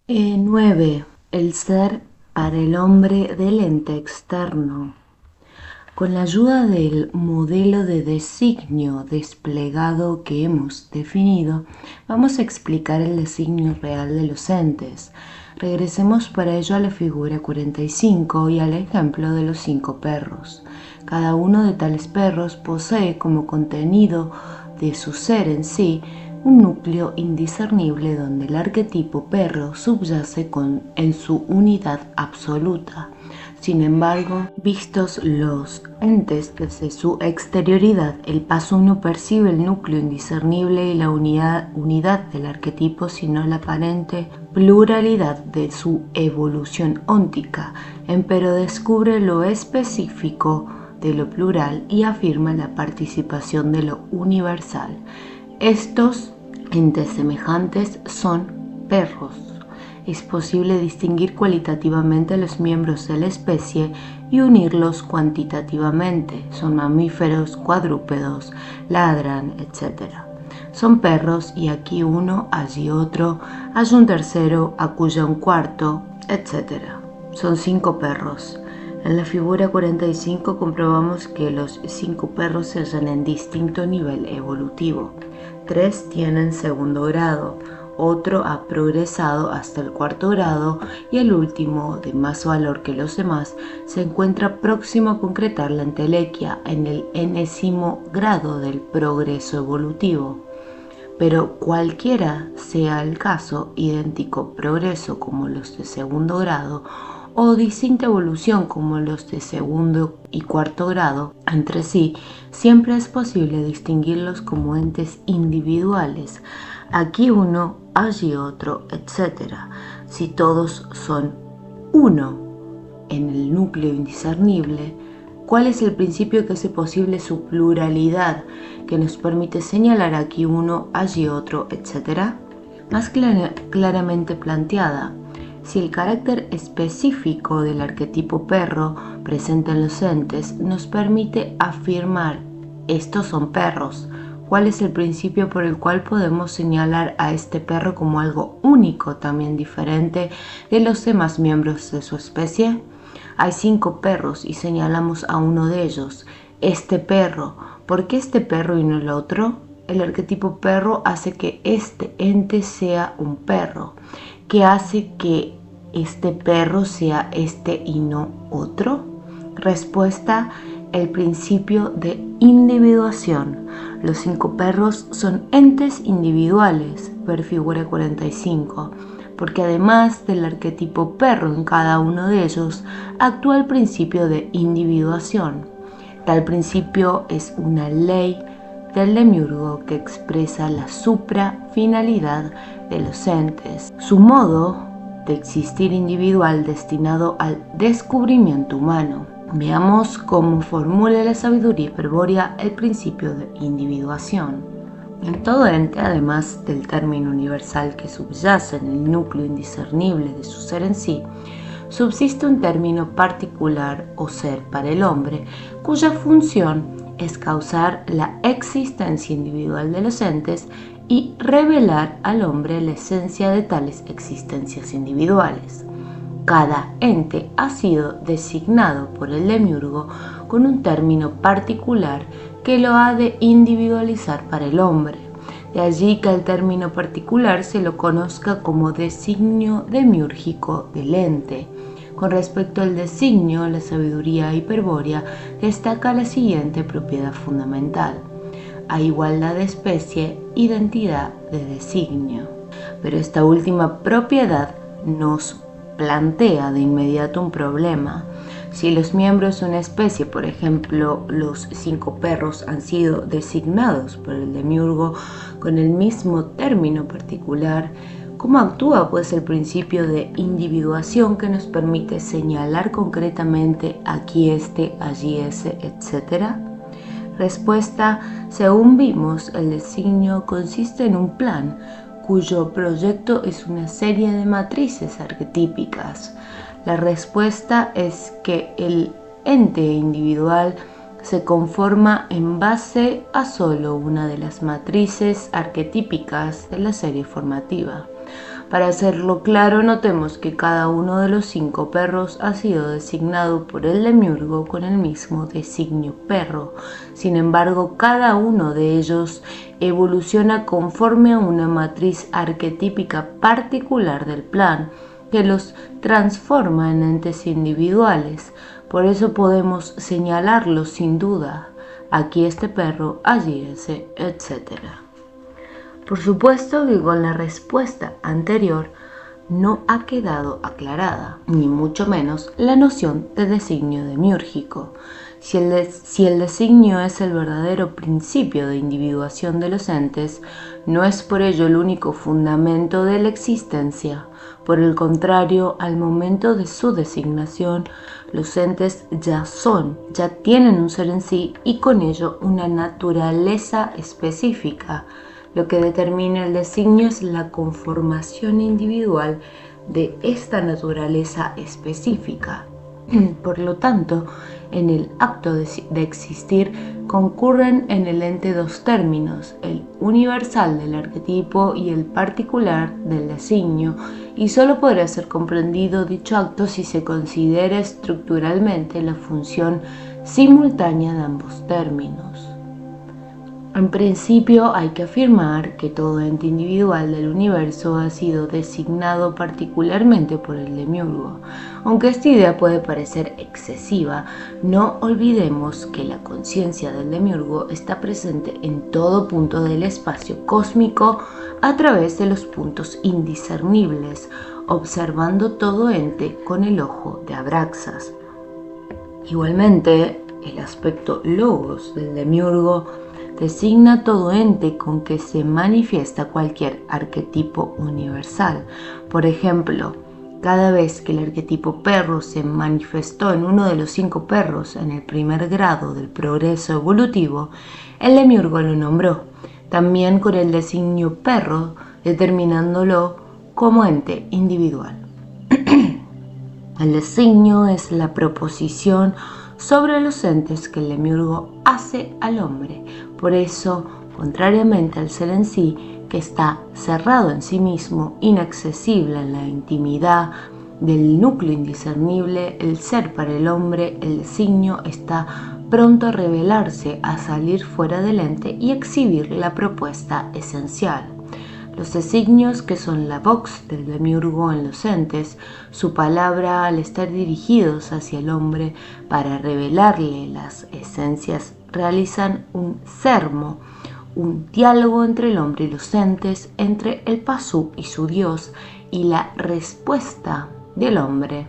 9. El ser para el hombre del ente externo. Con la ayuda del modelo de designio desplegado que hemos definido, vamos a explicar el designio real de los entes. Regresemos para ello a la figura 45 y al ejemplo de los 5 perros. Cada uno de tales perros posee como contenido de su ser en sí un núcleo indiscernible donde el arquetipo perro subyace en su unidad absoluta. Sin embargo, vistos los entes desde su exterioridad, el paso no percibe el núcleo indiscernible y la unidad del arquetipo, sino la aparente pluralidad de su evolución óntica, empero descubre lo específico de lo plural y afirma la participación de lo universal. Estos entes semejantes son perros. Es posible distinguir cualitativamente a los miembros de la especie y unirlos cuantitativamente. Son mamíferos, cuadrúpedos, ladran, etc. Son perros y aquí uno, allí otro, allí un tercero, aculla un cuarto, etc. Son 5 perros. En la figura 45 comprobamos que los 5 perros se hallan en distinto nivel evolutivo. 3 tienen segundo grado, otro ha progresado hasta el cuarto grado y el último, de más valor que los demás, se encuentra próximo a concretar la entelequia en el 10º grado del progreso evolutivo. Pero cualquiera sea el caso, idéntico progreso como los de segundo grado o distinta evolución como los de segundo y cuarto grado entre sí, siempre es posible distinguirlos como entes individuales. Aquí uno, allí otro, etc. Si todos son uno en el núcleo indiscernible, ¿cuál es el principio que hace posible su pluralidad, que nos permite señalar aquí uno, allí otro, etc.? Más claramente planteada, si el carácter específico del arquetipo perro presente en los entes nos permite afirmar estos son perros, ¿cuál es el principio por el cual podemos señalar a este perro como algo único, también diferente de los demás miembros de su especie? Hay 5 perros y señalamos a uno de ellos, este perro. ¿Por qué este perro y no el otro? El arquetipo perro hace que este ente sea un perro. ¿Qué hace que este perro sea este y no otro? Respuesta: el principio de individuación. Los 5 perros son entes individuales, ver figura 45, porque además del arquetipo perro en cada uno de ellos, actúa el principio de individuación. Tal principio es una ley del demiurgo que expresa la suprafinalidad de los entes, su modo de existir individual destinado al descubrimiento humano. Veamos cómo formula la sabiduría hiperbórea el principio de individuación. En todo ente, además del término universal que subyace en el núcleo indiscernible de su ser en sí, subsiste un término particular o ser para el hombre, cuya función es causar la existencia individual de los entes y revelar al hombre la esencia de tales existencias individuales. Cada ente ha sido designado por el demiurgo con un término particular que lo ha de individualizar para el hombre. De allí que el término particular se lo conozca como designio demiúrgico del ente. Con respecto al designio, la sabiduría hiperbórea destaca la siguiente propiedad fundamental: a igualdad de especie, identidad de designio. Pero esta última propiedad nos plantea de inmediato un problema. Si los miembros de una especie, por ejemplo los 5 perros, han sido designados por el demiurgo con el mismo término particular, ¿cómo actúa pues el principio de individuación que nos permite señalar concretamente aquí este, allí ese, etc.? Respuesta: según vimos, el designio consiste en un plan cuyo proyecto es una serie de matrices arquetípicas. La respuesta es que el ente individual se conforma en base a solo una de las matrices arquetípicas de la serie formativa. Para hacerlo claro, notemos que cada uno de los 5 perros ha sido designado por el demiurgo con el mismo designio perro. Sin embargo, cada uno de ellos evoluciona conforme a una matriz arquetípica particular del plan, que los transforma en entes individuales. Por eso podemos señalarlos sin duda. Aquí este perro, allí ese, etc. Por supuesto que con la respuesta anterior no ha quedado aclarada, ni mucho menos la noción de designio demiúrgico. Si el designio es el verdadero principio de individuación de los entes, no es por ello el único fundamento de la existencia. Por el contrario, al momento de su designación, los entes ya tienen un ser en sí y con ello una naturaleza específica. Lo que determina el designio es la conformación individual de esta naturaleza específica. Por lo tanto, en el acto de existir concurren en el ente 2 términos, el universal del arquetipo y el particular del designio, y solo podrá ser comprendido dicho acto si se considera estructuralmente la función simultánea de ambos términos. En principio hay que afirmar que todo ente individual del universo ha sido designado particularmente por el demiurgo. Aunque esta idea puede parecer excesiva, no olvidemos que la conciencia del demiurgo está presente en todo punto del espacio cósmico a través de los puntos indiscernibles, observando todo ente con el ojo de Abraxas. Igualmente, el aspecto logos del demiurgo designa todo ente con que se manifiesta cualquier arquetipo universal. Por ejemplo, cada vez que el arquetipo perro se manifestó en uno de los 5 perros en el primer grado del progreso evolutivo, el demiurgo lo nombró, también con el designio perro, determinándolo como ente individual. El designio es la proposición sobre los entes que el demiurgo hace al hombre. Por eso, contrariamente al ser en sí, que está cerrado en sí mismo, inaccesible en la intimidad del núcleo indiscernible, el ser para el hombre, el designio, está pronto a revelarse, a salir fuera del ente y exhibir la propuesta esencial. Los designios, que son la vox del demiurgo en los entes, su palabra al estar dirigidos hacia el hombre para revelarle las esencias, realizan un sermo, un diálogo entre el hombre y los entes, entre el Pasú y su Dios, y la respuesta del hombre.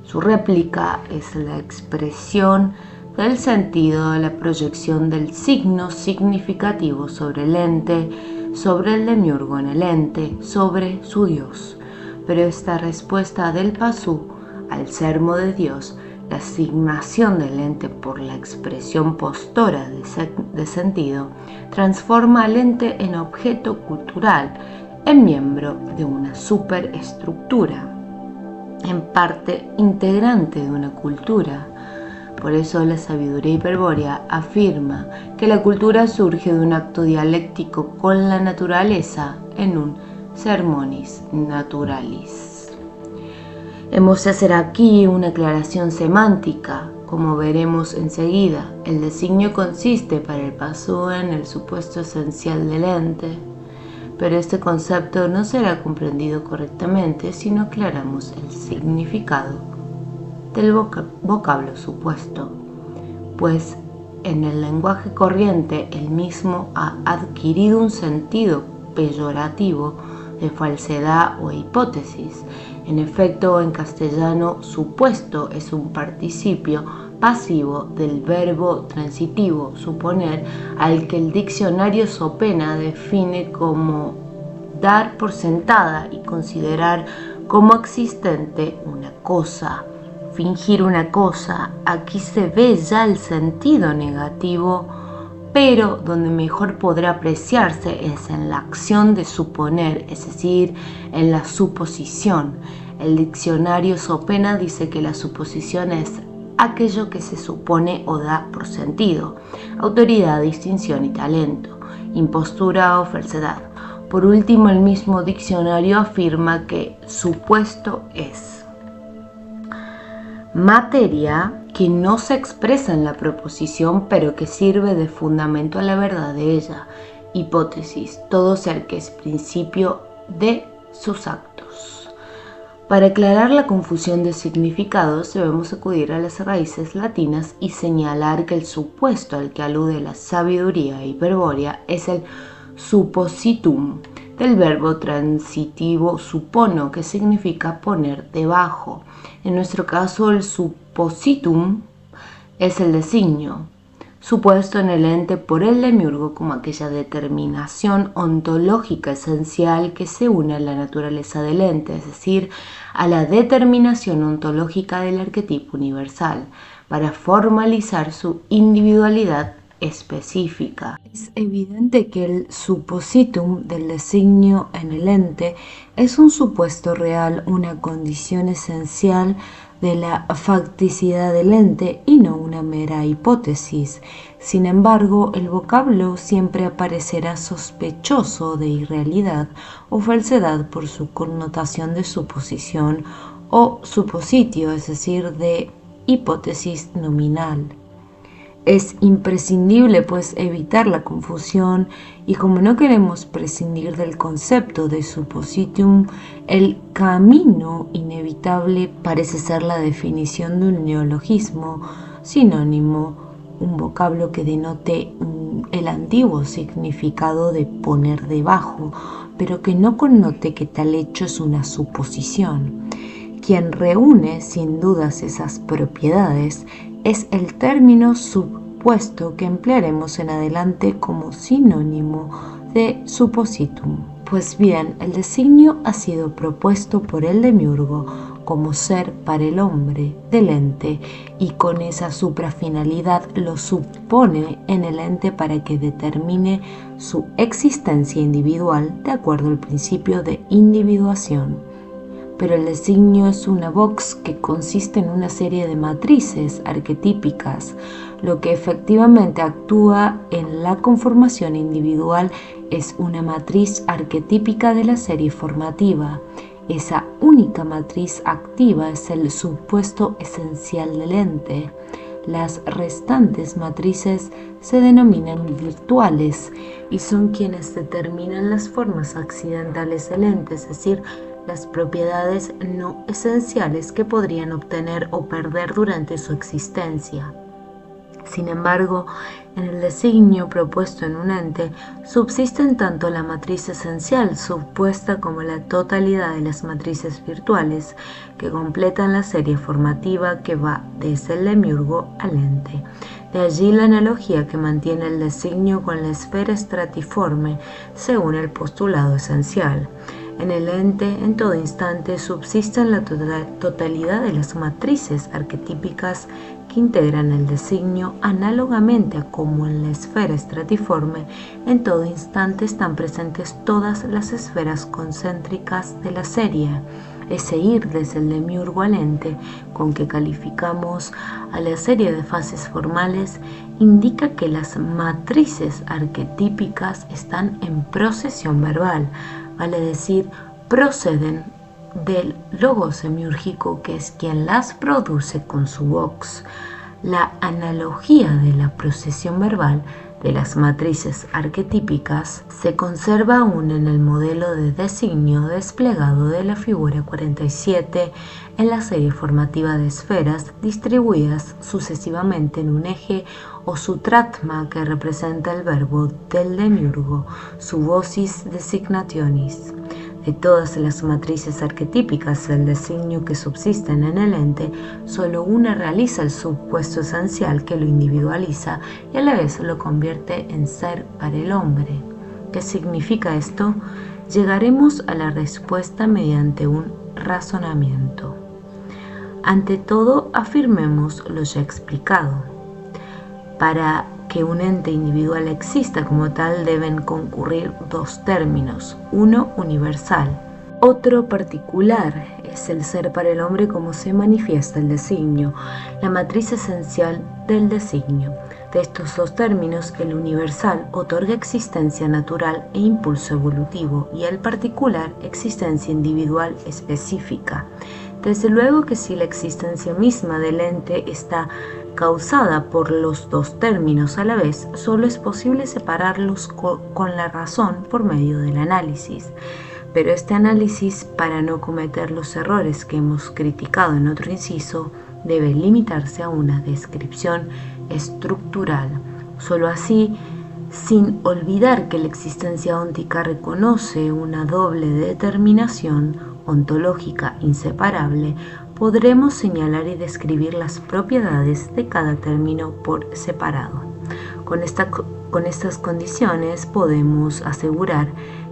Su réplica es la expresión del sentido de la proyección del signo significativo sobre el ente, sobre el demiurgo en el ente, sobre su Dios. Pero esta respuesta del Pasú al sermo de Dios, la asignación del ente por la expresión postora de sentido, transforma al ente en objeto cultural, en miembro de una superestructura, en parte integrante de una cultura. Por eso la sabiduría hiperbórea afirma que la cultura surge de un acto dialéctico con la naturaleza en un sermonis naturalis. Hemos de hacer aquí una aclaración semántica. Como veremos enseguida, el designio consiste para el Pasú en el supuesto esencial del ente, pero este concepto no será comprendido correctamente si no aclaramos el significado del vocablo supuesto, pues en el lenguaje corriente el mismo ha adquirido un sentido peyorativo de falsedad o hipótesis. En efecto, en castellano, supuesto es un participio pasivo del verbo transitivo suponer, al que el diccionario Sopena define como dar por sentada y considerar como existente una cosa. Fingir una cosa, aquí se ve ya el sentido negativo, pero donde mejor podrá apreciarse es en la acción de suponer, es decir, en la suposición. El diccionario Sopena dice que la suposición es aquello que se supone o da por sentido, autoridad, distinción y talento, impostura o falsedad. Por último, el mismo diccionario afirma que supuesto es materia que no se expresa en la proposición, pero que sirve de fundamento a la verdad de ella. Hipótesis, todo ser que es principio de sus actos. Para aclarar la confusión de significados, debemos acudir a las raíces latinas y señalar que el supuesto al que alude la sabiduría hiperbórea es el suppositum, del verbo transitivo supono, que significa poner debajo. En nuestro caso, el suppositum es el designio, supuesto en el ente por el demiurgo como aquella determinación ontológica esencial que se une a la naturaleza del ente, es decir, a la determinación ontológica del arquetipo universal, para formalizar su individualidad específica. Es evidente que el suppositum del designio en el ente es un supuesto real, una condición esencial de la facticidad del ente y no una mera hipótesis. Sin embargo, el vocablo siempre aparecerá sospechoso de irrealidad o falsedad por su connotación de suposición o supositio, es decir, de hipótesis nominal. Es imprescindible, pues, evitar la confusión y como no queremos prescindir del concepto de suppositum, el camino inevitable parece ser la definición de un neologismo sinónimo, un vocablo que denote el antiguo significado de poner debajo, pero que no connote que tal hecho es una suposición. Quien reúne sin dudas esas propiedades es el término supuesto que emplearemos en adelante como sinónimo de suppositum. Pues bien, el designio ha sido propuesto por el demiurgo como ser para el hombre del ente y con esa suprafinalidad lo supone en el ente para que determine su existencia individual de acuerdo al principio de individuación. Pero el designio es una vox que consiste en una serie de matrices arquetípicas. Lo que efectivamente actúa en la conformación individual es una matriz arquetípica de la serie formativa. Esa única matriz activa es el supuesto esencial del ente. Las restantes matrices se denominan virtuales y son quienes determinan las formas accidentales del ente, es decir, las propiedades no esenciales que podrían obtener o perder durante su existencia. Sin embargo, en el designio propuesto en un ente subsisten tanto la matriz esencial supuesta como la totalidad de las matrices virtuales que completan la serie formativa que va desde el demiurgo al ente. De allí la analogía que mantiene el designio con la esfera estratiforme según el postulado esencial. En el ente, en todo instante, subsisten la totalidad de las matrices arquetípicas que integran el designio, análogamente a como en la esfera estratiforme, en todo instante están presentes todas las esferas concéntricas de la serie. Ese ir desde el demiurgo al ente, con que calificamos a la serie de fases formales, indica que las matrices arquetípicas están en procesión verbal, vale decir, proceden del logos semiúrgico, que es quien las produce con su vox. La analogía de la procesión verbal de las matrices arquetípicas se conserva aún en el modelo de designio desplegado de la figura 47 en la serie formativa de esferas distribuidas sucesivamente en un eje o sutratma que representa el verbo del demiurgo, su vocis designationis. De todas las matrices arquetípicas del designio que subsisten en el ente, solo una realiza el supuesto esencial que lo individualiza y a la vez lo convierte en ser para el hombre. ¿Qué significa esto? Llegaremos a la respuesta mediante un razonamiento. Ante todo, afirmemos lo ya explicado. Para que un ente individual exista como tal deben concurrir dos términos, uno universal, otro particular, es el ser para el hombre como se manifiesta el designio, la matriz esencial del designio. De estos dos términos, el universal otorga existencia natural e impulso evolutivo, y el particular existencia individual específica. Desde luego que si la existencia misma del ente está causada por los dos términos a la vez, solo es posible separarlos con la razón por medio del análisis. Pero este análisis, para no cometer los errores que hemos criticado en otro inciso, debe limitarse a una descripción estructural. Solo así, sin olvidar que la existencia óntica reconoce una doble determinación ontológica inseparable, podremos señalar y describir las propiedades de cada término por separado. Con estas condiciones podemos asegurar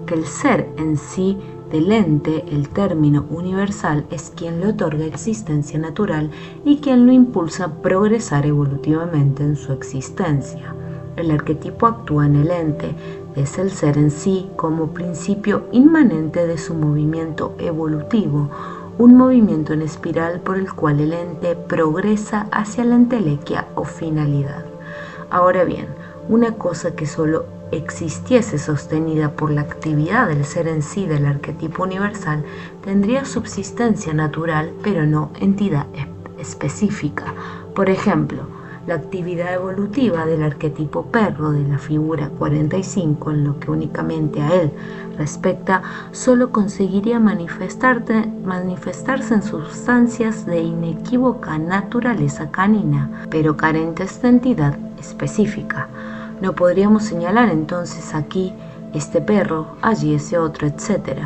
que el ser en sí del ente, el término universal, es quien le otorga existencia natural y quien lo impulsa a progresar evolutivamente en su existencia. El arquetipo actúa en el ente, es el ser en sí como principio inmanente de su movimiento evolutivo, un movimiento en espiral por el cual el ente progresa hacia la entelequia o finalidad. Ahora bien, una cosa que solo existiese sostenida por la actividad del ser en sí del arquetipo universal tendría subsistencia natural, pero no entidad específica. Por ejemplo, la actividad evolutiva del arquetipo perro de la figura 45, en lo que únicamente a él respecta, solo conseguiría manifestarse en sustancias de inequívoca naturaleza canina, pero carentes de entidad específica. No podríamos señalar entonces aquí este perro, allí ese otro, etc.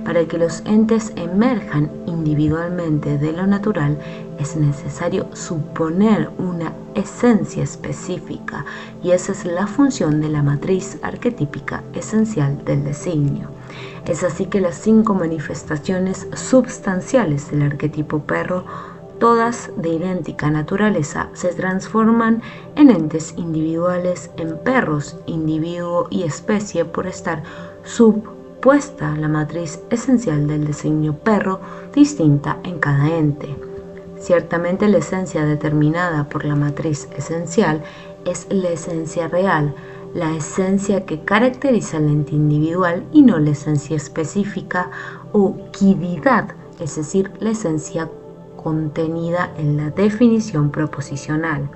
Para que los entes emerjan individualmente de lo natural, es necesario suponer una esencia específica, y esa es la función de la matriz arquetípica esencial del designio. Es así que las 5 manifestaciones substanciales del arquetipo perro, todas de idéntica naturaleza, se transforman en entes individuales, en perros, individuo y especie, por estar subpuesta la matriz esencial del designio perro, distinta en cada ente. Ciertamente la esencia determinada por la matriz esencial es la esencia real, la esencia que caracteriza al ente individual, y no la esencia específica o quididad, es decir, la esencia contenida en la definición proposicional.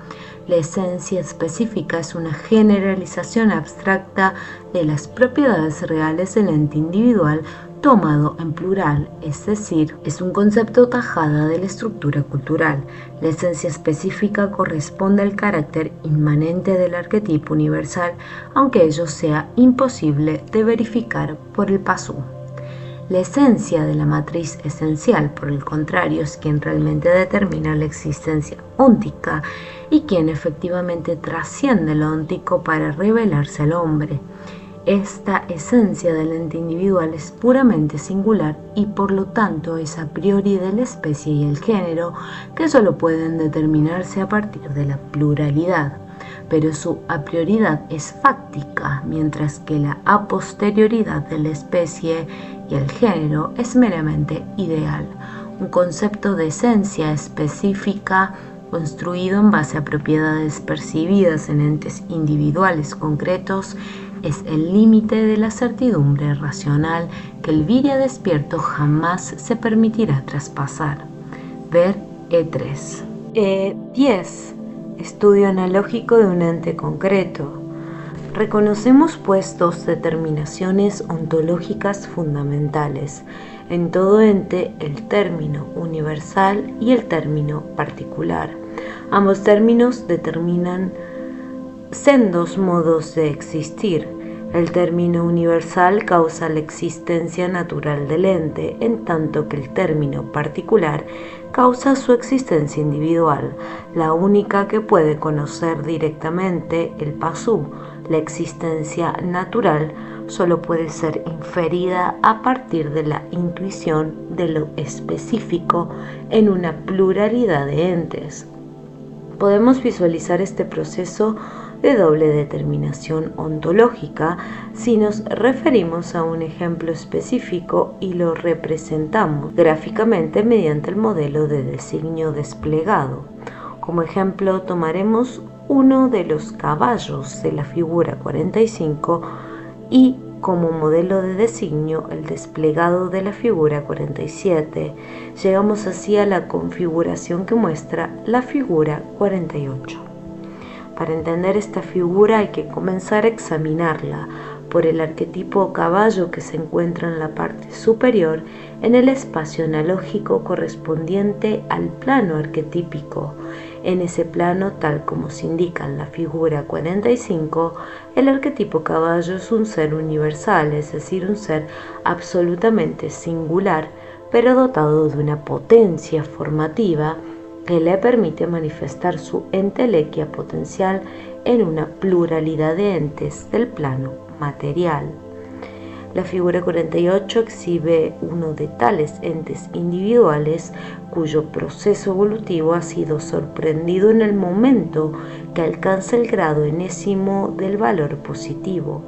La esencia específica es una generalización abstracta de las propiedades reales del ente individual tomado en plural, es decir, es un concepto tajada de la estructura cultural. La esencia específica corresponde al carácter inmanente del arquetipo universal, aunque ello sea imposible de verificar por el pasú. La esencia de la matriz esencial, por el contrario, es quien realmente determina la existencia óntica y quien efectivamente trasciende lo óntico para revelarse al hombre. Esta esencia del ente individual es puramente singular y por lo tanto es a priori de la especie y el género, que solo pueden determinarse a partir de la pluralidad, pero su a prioridad es fáctica, mientras que la a posterioridad de la especie y el género es meramente ideal, un concepto de esencia específica construido en base a propiedades percibidas en entes individuales concretos. Es el límite de la certidumbre racional que el viria despierto jamás se permitirá traspasar. Ver E3. E10. Estudio analógico de un ente concreto. Reconocemos pues 2 determinaciones ontológicas fundamentales. En todo ente, el término universal y el término particular. Ambos términos determinan sendos modos de existir. El término universal causa la existencia natural del ente, en tanto que el término particular causa su existencia individual, la única que puede conocer directamente el pasú. La existencia natural solo puede ser inferida a partir de la intuición de lo específico en una pluralidad de entes. Podemos visualizar este proceso de doble determinación ontológica si nos referimos a un ejemplo específico y lo representamos gráficamente mediante el modelo de designio desplegado. Como ejemplo tomaremos uno de los caballos de la figura 45 y como modelo de designio el desplegado de la figura 47. Llegamos así a la configuración que muestra la figura 48. Para entender esta figura hay que comenzar a examinarla por el arquetipo caballo que se encuentra en la parte superior en el espacio analógico correspondiente al plano arquetípico. En ese plano, tal como se indica en la figura 45, el arquetipo caballo es un ser universal, es decir, un ser absolutamente singular, pero dotado de una potencia formativa que le permite manifestar su entelequia potencial en una pluralidad de entes del plano material. La figura 48 exhibe uno de tales entes individuales cuyo proceso evolutivo ha sido sorprendido en el momento que alcanza el grado enésimo del valor positivo.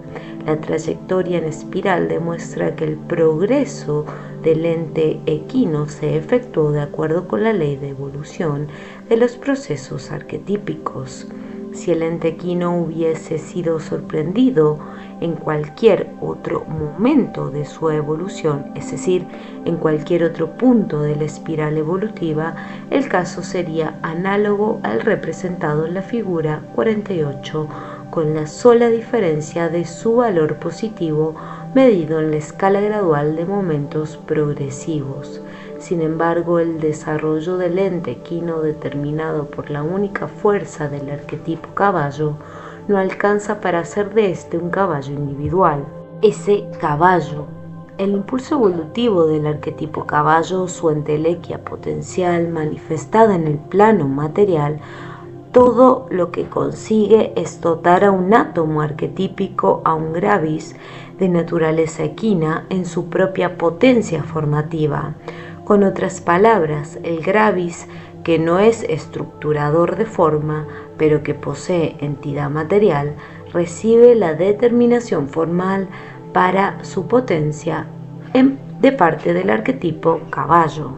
La trayectoria en espiral demuestra que el progreso del ente equino se efectuó de acuerdo con la ley de evolución de los procesos arquetípicos. Si el ente equino hubiese sido sorprendido en cualquier otro momento de su evolución, es decir, en cualquier otro punto de la espiral evolutiva, el caso sería análogo al representado en la figura 48, con la sola diferencia de su valor positivo medido en la escala gradual de momentos progresivos. Sin embargo, el desarrollo del ente equino determinado por la única fuerza del arquetipo caballo no alcanza para hacer de este un caballo individual. Ese caballo, el impulso evolutivo del arquetipo caballo, su entelequia potencial manifestada en el plano material, todo lo que consigue es dotar a un átomo arquetípico, a un gravis de naturaleza equina en su propia potencia formativa. Con otras palabras, el gravis, que no es estructurador de forma, pero que posee entidad material, recibe la determinación formal para su potencia de parte del arquetipo caballo.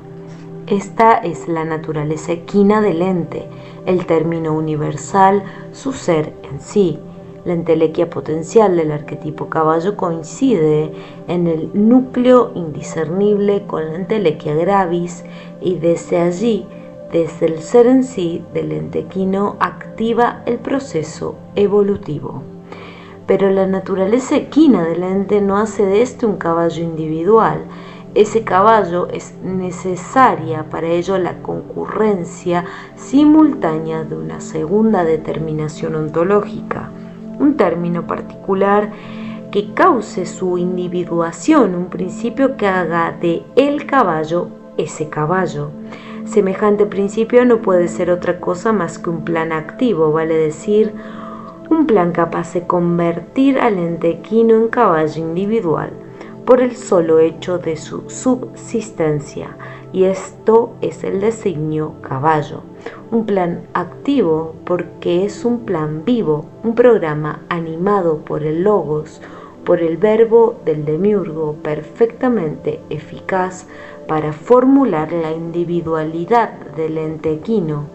Esta es la naturaleza equina del ente, el término universal, su ser en sí. La entelequia potencial del arquetipo caballo coincide en el núcleo indiscernible con la entelequia gravis y desde allí, desde el ser en sí del ente equino, activa el proceso evolutivo. Pero la naturaleza equina del ente no hace de este un caballo individual. Ese caballo es necesaria para ello la concurrencia simultánea de una segunda determinación ontológica, un término particular que cause su individuación, un principio que haga de el caballo ese caballo. Semejante principio no puede ser otra cosa más que un plan activo, vale decir, un plan capaz de convertir al ente equino en caballo individual por el solo hecho de su subsistencia, y esto es el designio caballo. Un plan activo porque es un plan vivo, un programa animado por el logos, por el verbo del demiurgo, perfectamente eficaz para formular la individualidad del ente equino.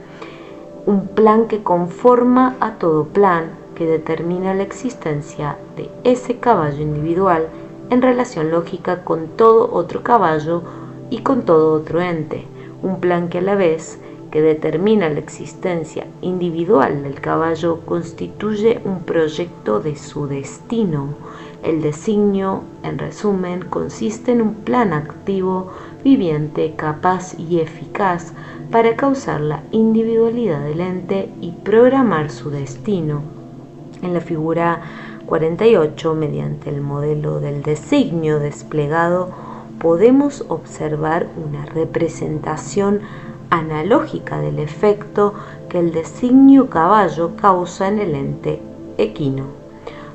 Un plan que conforma a todo plan, que determina la existencia de ese caballo individual en relación lógica con todo otro caballo y con todo otro ente. Un plan que a la vez que determina la existencia individual del caballo constituye un proyecto de su destino. El designio, en resumen, consiste en un plan activo, viviente, capaz y eficaz para causar la individualidad del ente y programar su destino. En la figura 48, mediante el modelo del designio desplegado, podemos observar una representación analógica del efecto que el designio caballo causa en el ente equino.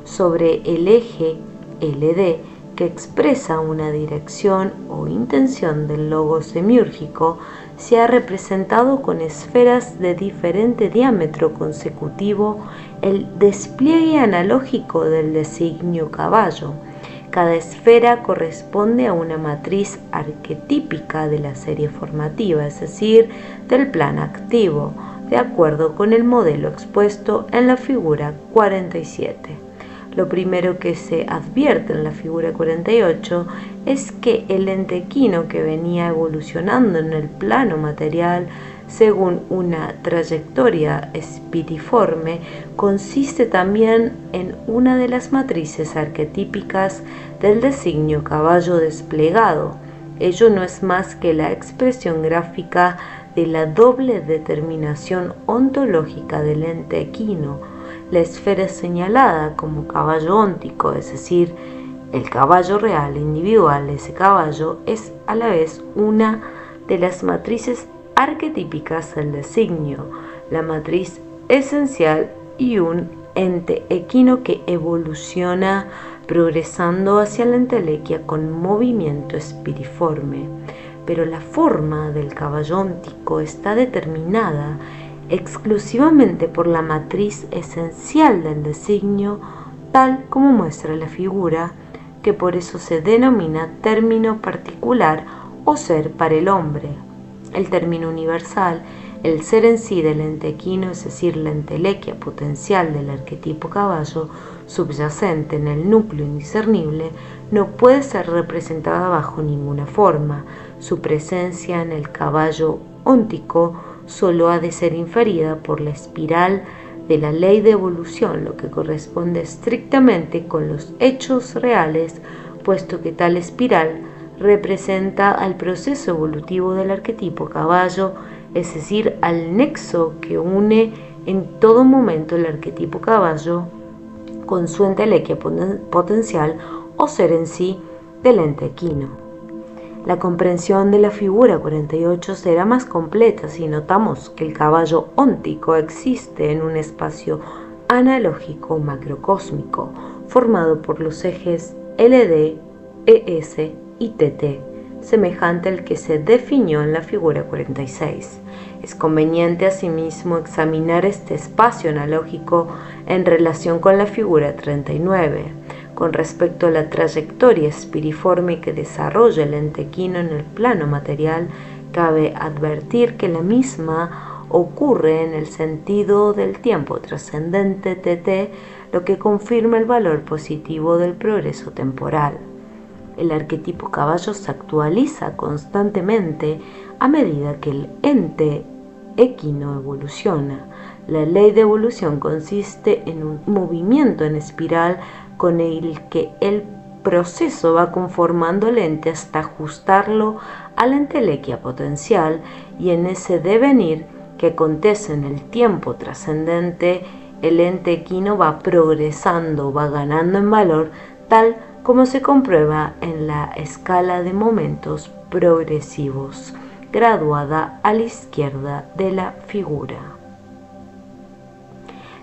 Sobre el eje LD, que expresa una dirección o intención del logos demiúrgico, se ha representado con esferas de diferente diámetro consecutivo el despliegue analógico del designio caballo. Cada esfera corresponde a una matriz arquetípica de la serie formativa, es decir, del plan activo. de acuerdo con el modelo expuesto en la figura 47. Lo primero que se advierte en la figura 48 es que el ente equino que venía evolucionando en el plano material según una trayectoria espiriforme consiste también en una de las matrices arquetípicas del designio caballo desplegado. Ello no es más que la expresión gráfica de la doble determinación ontológica del ente equino. La esfera señalada como caballo óntico, es decir, el caballo real individual de ese caballo, es a la vez una de las matrices arquetípicas del designio, la matriz esencial y un ente equino que evoluciona progresando hacia la entelequia con movimiento espiriforme. Pero la forma del caballo óntico está determinada exclusivamente por la matriz esencial del designio, tal como muestra la figura, que por eso se denomina término particular o ser para el hombre. El término universal, el ser en sí del ente equino, es decir, la entelequia potencial del arquetipo caballo, subyacente en el núcleo indiscernible, no puede ser representada bajo ninguna forma. Su presencia en el caballo óntico solo ha de ser inferida por la espiral de la ley de evolución, lo que corresponde estrictamente con los hechos reales, puesto que tal espiral representa al proceso evolutivo del arquetipo caballo, es decir, al nexo que une en todo momento el arquetipo caballo con su entelequia potencial o ser en sí del ente equino. La comprensión de la figura 48 será más completa si notamos que el caballo óntico existe en un espacio analógico macrocósmico formado por los ejes LD, ES y TT, semejante al que se definió en la figura 46. Es conveniente asimismo examinar este espacio analógico en relación con la figura 39. Con respecto a la trayectoria espiriforme que desarrolla el ente equino en el plano material, cabe advertir que la misma ocurre en el sentido del tiempo trascendente TT, lo que confirma el valor positivo del progreso temporal. El arquetipo caballo se actualiza constantemente a medida que el ente equino evoluciona. La ley de evolución consiste en un movimiento en espiral con el que el proceso va conformando el ente hasta ajustarlo a la entelequia potencial, y en ese devenir que acontece en el tiempo trascendente, el ente equino va progresando, va ganando en valor, tal como se comprueba en la escala de momentos progresivos, graduada a la izquierda de la figura.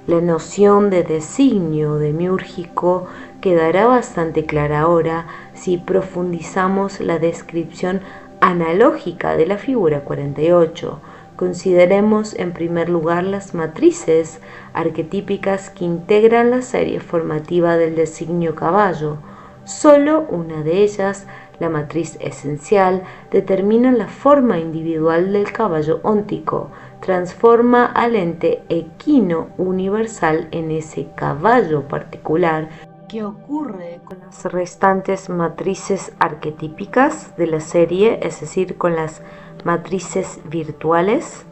La noción de designio demiúrgico quedará bastante clara ahora si profundizamos la descripción analógica de la figura 48. Consideremos en primer lugar las matrices arquetípicas que integran la serie formativa del designio caballo. Solo una de ellas, la matriz esencial, determina la forma individual del caballo óntico, transforma al ente equino universal en ese caballo particular. ¿Qué ocurre con las restantes matrices arquetípicas de la serie, es decir, con las matrices virtuales?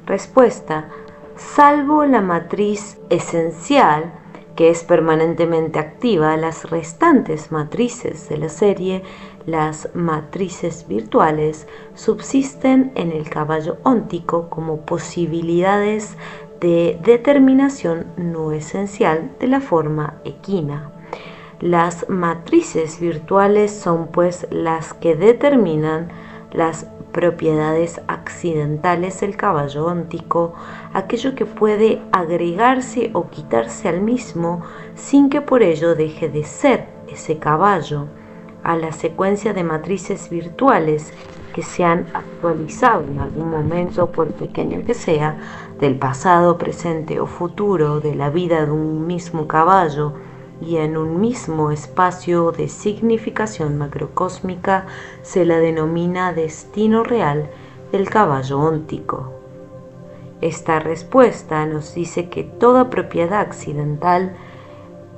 Respuesta: salvo la matriz esencial, que es permanentemente activa, las restantes matrices de la serie, las matrices virtuales, subsisten en el caballo óntico como posibilidades de determinación no esencial de la forma equina. Las matrices virtuales son pues las que determinan las propiedades accidentales del caballo óntico, aquello que puede agregarse o quitarse al mismo sin que por ello deje de ser ese caballo. A la secuencia de matrices virtuales que se han actualizado en algún momento, por pequeño que sea, del pasado, presente o futuro de la vida de un mismo caballo y en un mismo espacio de significación macrocósmica, se la denomina destino real del caballo óntico. Esta respuesta nos dice que toda propiedad accidental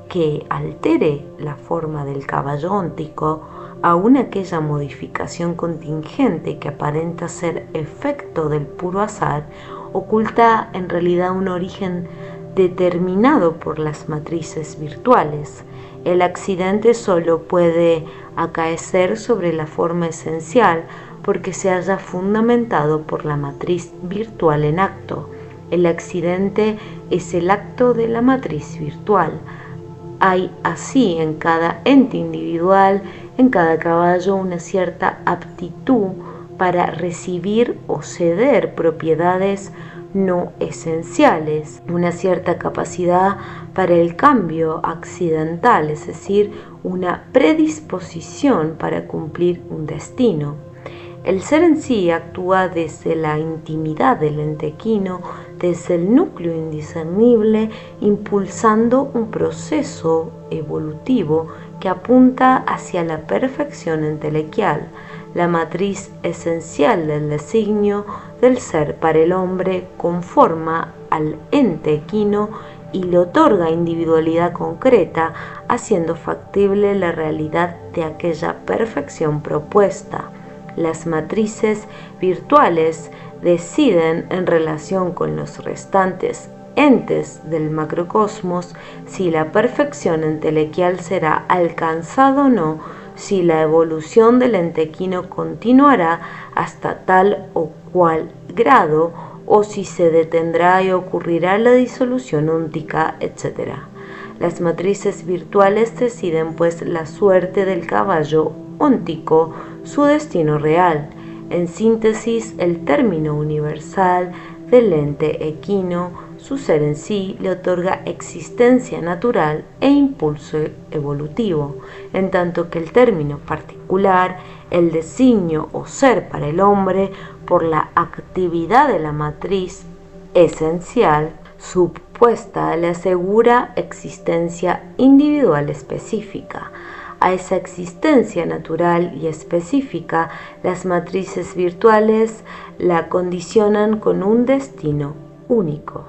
que altere la forma del caballo óntico, aun aquella modificación contingente que aparenta ser efecto del puro azar, oculta en realidad un origen determinado por las matrices virtuales. El accidente solo puede acaecer sobre la forma esencial porque se haya fundamentado por la matriz virtual en acto. El accidente es el acto de la matriz virtual. Hay así en cada ente individual, en cada caballo, una cierta aptitud para recibir o ceder propiedades no esenciales, una cierta capacidad para el cambio accidental, es decir, una predisposición para cumplir un destino. El ser en sí actúa desde la intimidad del ente equino, desde el núcleo indiscernible, impulsando un proceso evolutivo que apunta hacia la perfección entelequial, la matriz esencial del designio del ser para el hombre conforma al ente equino y le otorga individualidad concreta, haciendo factible la realidad de aquella perfección propuesta. Las matrices virtuales deciden en relación con los restantes entes del macrocosmos si la perfección entelequial será alcanzada o no, si la evolución del ente equino continuará hasta tal o cual grado, o si se detendrá y ocurrirá la disolución óntica, etc. Las matrices virtuales deciden pues la suerte del caballo óntico, su destino real. En síntesis, el término universal del ente equino, su ser en sí, le otorga existencia natural e impulso evolutivo, en tanto que el término particular, el designio o ser para el hombre, por la actividad de la matriz esencial supuesta, le asegura existencia individual específica. A esa existencia natural y específica, las matrices virtuales la condicionan con un destino único.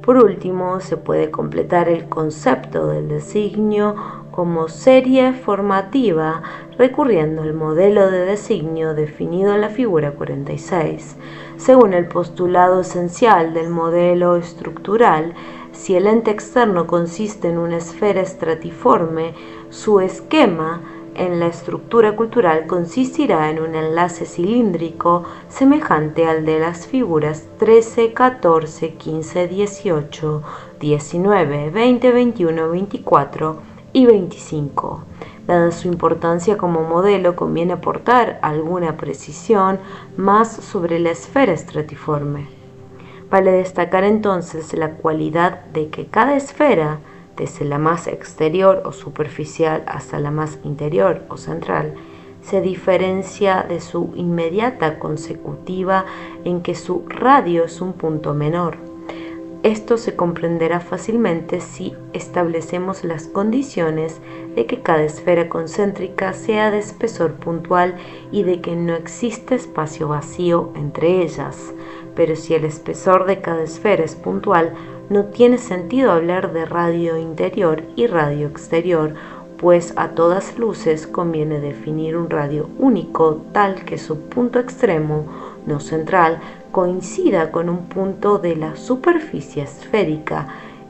Por último, se puede completar el concepto del designio como serie formativa recurriendo al modelo de designio definido en la figura 46. Según el postulado esencial del modelo estructural, si el ente externo consiste en una esfera estratiforme, su esquema en la estructura cultural consistirá en un enlace cilíndrico semejante al de las figuras 13, 14, 15, 18, 19, 20, 21, 24 y 25. Dada su importancia como modelo, conviene aportar alguna precisión más sobre la esfera estratiforme. Vale destacar entonces la cualidad de que cada esfera, desde la más exterior o superficial hasta la más interior o central, se diferencia de su inmediata consecutiva en que su radio es un punto menor. Esto se comprenderá fácilmente si establecemos las condiciones de que cada esfera concéntrica sea de espesor puntual y de que no existe espacio vacío entre ellas. Pero si el espesor de cada esfera es puntual, no tiene sentido hablar de radio interior y radio exterior, pues a todas luces conviene definir un radio único tal que su punto extremo, no central, coincida con un punto de la superficie esférica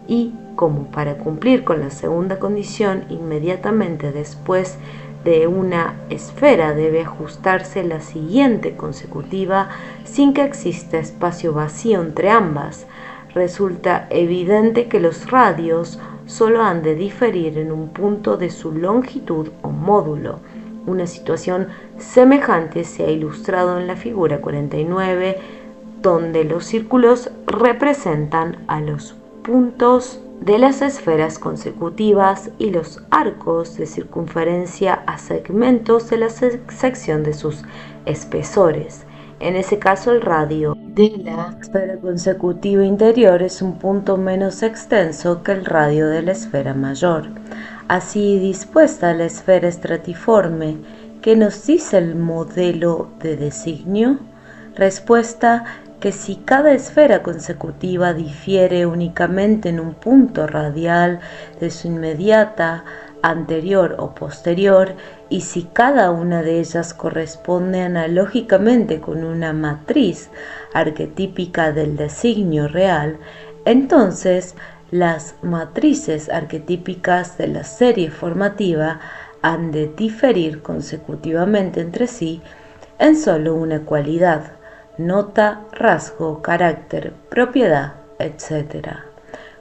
y, como para cumplir con la segunda condición, inmediatamente después de una esfera debe ajustarse la siguiente consecutiva sin que exista espacio vacío entre ambas. Resulta evidente que los radios solo han de diferir en un punto de su longitud o módulo. Una situación semejante se ha ilustrado en la figura 49, donde los círculos representan a los puntos de las esferas consecutivas y los arcos de circunferencia a segmentos de la sección de sus espesores. En ese caso, el radio de la esfera consecutiva interior es un punto menos extenso que el radio de la esfera mayor. Así dispuesta la esfera estratiforme, ¿qué nos dice el modelo de designio? Respuesta: que si cada esfera consecutiva difiere únicamente en un punto radial de su inmediata, anterior o posterior, y si cada una de ellas corresponde analógicamente con una matriz arquetípica del designio real, entonces las matrices arquetípicas de la serie formativa han de diferir consecutivamente entre sí en solo una cualidad, nota, rasgo, carácter, propiedad, etc.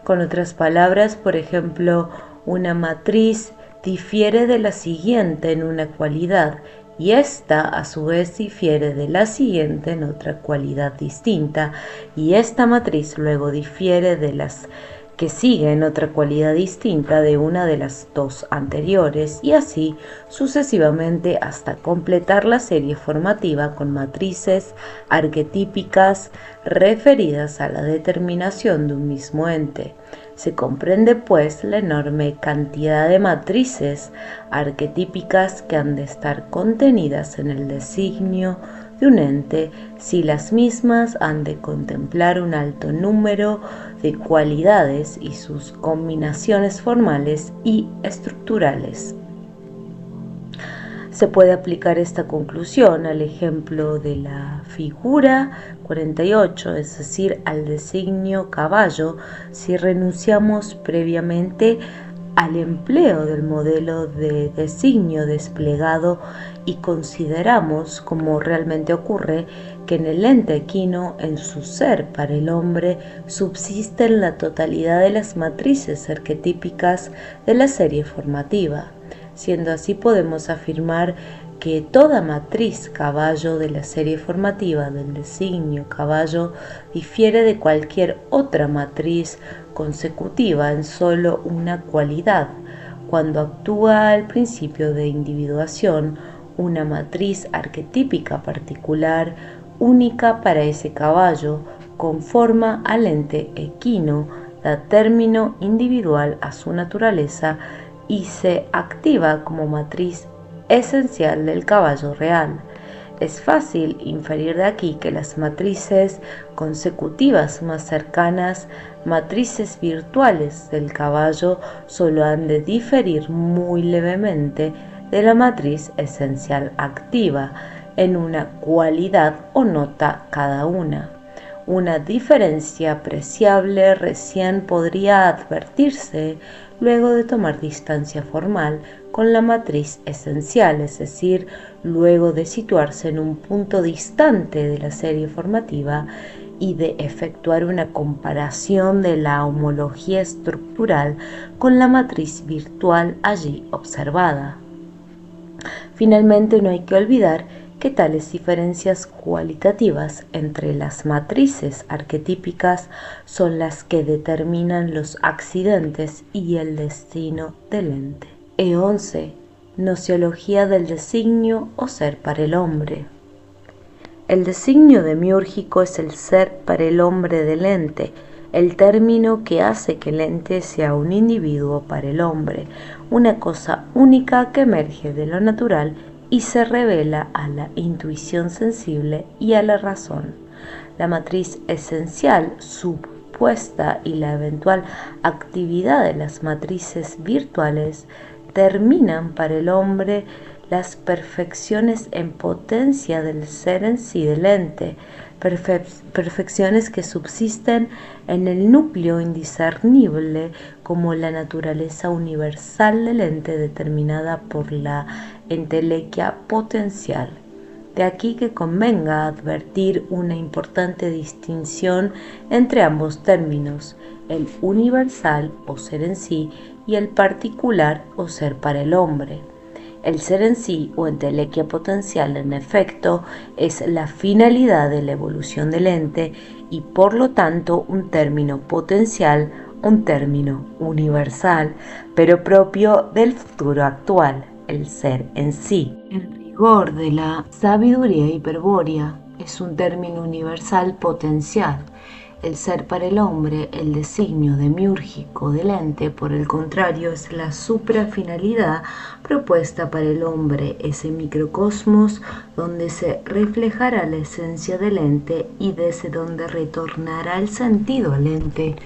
Con otras palabras, por ejemplo, una matriz difiere de la siguiente en una cualidad y ésta a su vez difiere de la siguiente en otra cualidad distinta, y esta matriz luego difiere de las que siguen otra cualidad distinta de una de las dos anteriores, y así sucesivamente hasta completar la serie formativa con matrices arquetípicas referidas a la determinación de un mismo ente. Se comprende pues la enorme cantidad de matrices arquetípicas que han de estar contenidas en el designio de un ente, si las mismas han de contemplar un alto número de cualidades y sus combinaciones formales y estructurales. Se puede aplicar esta conclusión al ejemplo de la figura 48, es decir, al designio caballo, si renunciamos previamente al empleo del modelo de designio desplegado y consideramos, como realmente ocurre, que en el ente equino, en su ser para el hombre, subsisten la totalidad de las matrices arquetípicas de la serie formativa. Siendo así, podemos afirmar que toda matriz caballo de la serie formativa del designio caballo difiere de cualquier otra matriz consecutiva en solo una cualidad. Cuando actúa al principio de individuación, una matriz arquetípica particular, única para ese caballo, conforma al ente equino, da término individual a su naturaleza y se activa como matriz esencial del caballo real. Es fácil inferir de aquí que las matrices consecutivas más cercanas, matrices virtuales del caballo, solo han de diferir muy levemente de la matriz esencial activa, en una cualidad o nota cada una. Una diferencia apreciable recién podría advertirse luego de tomar distancia formal con la matriz esencial, es decir, luego de situarse en un punto distante de la serie formativa y de efectuar una comparación de la homología estructural con la matriz virtual allí observada. Finalmente, no hay que olvidar que tales diferencias cualitativas entre las matrices arquetípicas son las que determinan los accidentes y el destino del ente. E11. Nociología del designio o ser para el hombre. El designio demiúrgico es el ser para el hombre del ente, el término que hace que el ente sea un individuo para el hombre, una cosa única que emerge de lo natural y se revela a la intuición sensible y a la razón. La matriz esencial supuesta y la eventual actividad de las matrices virtuales terminan para el hombre las perfecciones en potencia del ser en sí del ente, perfecciones que subsisten en el núcleo indiscernible como la naturaleza universal del ente determinada por la entelequia potencial. De aquí que convenga advertir una importante distinción entre ambos términos, el universal o ser en sí y el particular o ser para el hombre. El ser en sí o entelequia potencial, en efecto, es la finalidad de la evolución del ente y por lo tanto un término potencial, un término universal, pero propio del futuro actual, el ser en sí. El rigor de la sabiduría hiperbórea es un término universal potencial. El ser para el hombre, el designio demiúrgico del ente, por el contrario, es la suprafinalidad propuesta para el hombre, ese microcosmos donde se reflejará la esencia del ente y desde donde retornará el sentido al ente.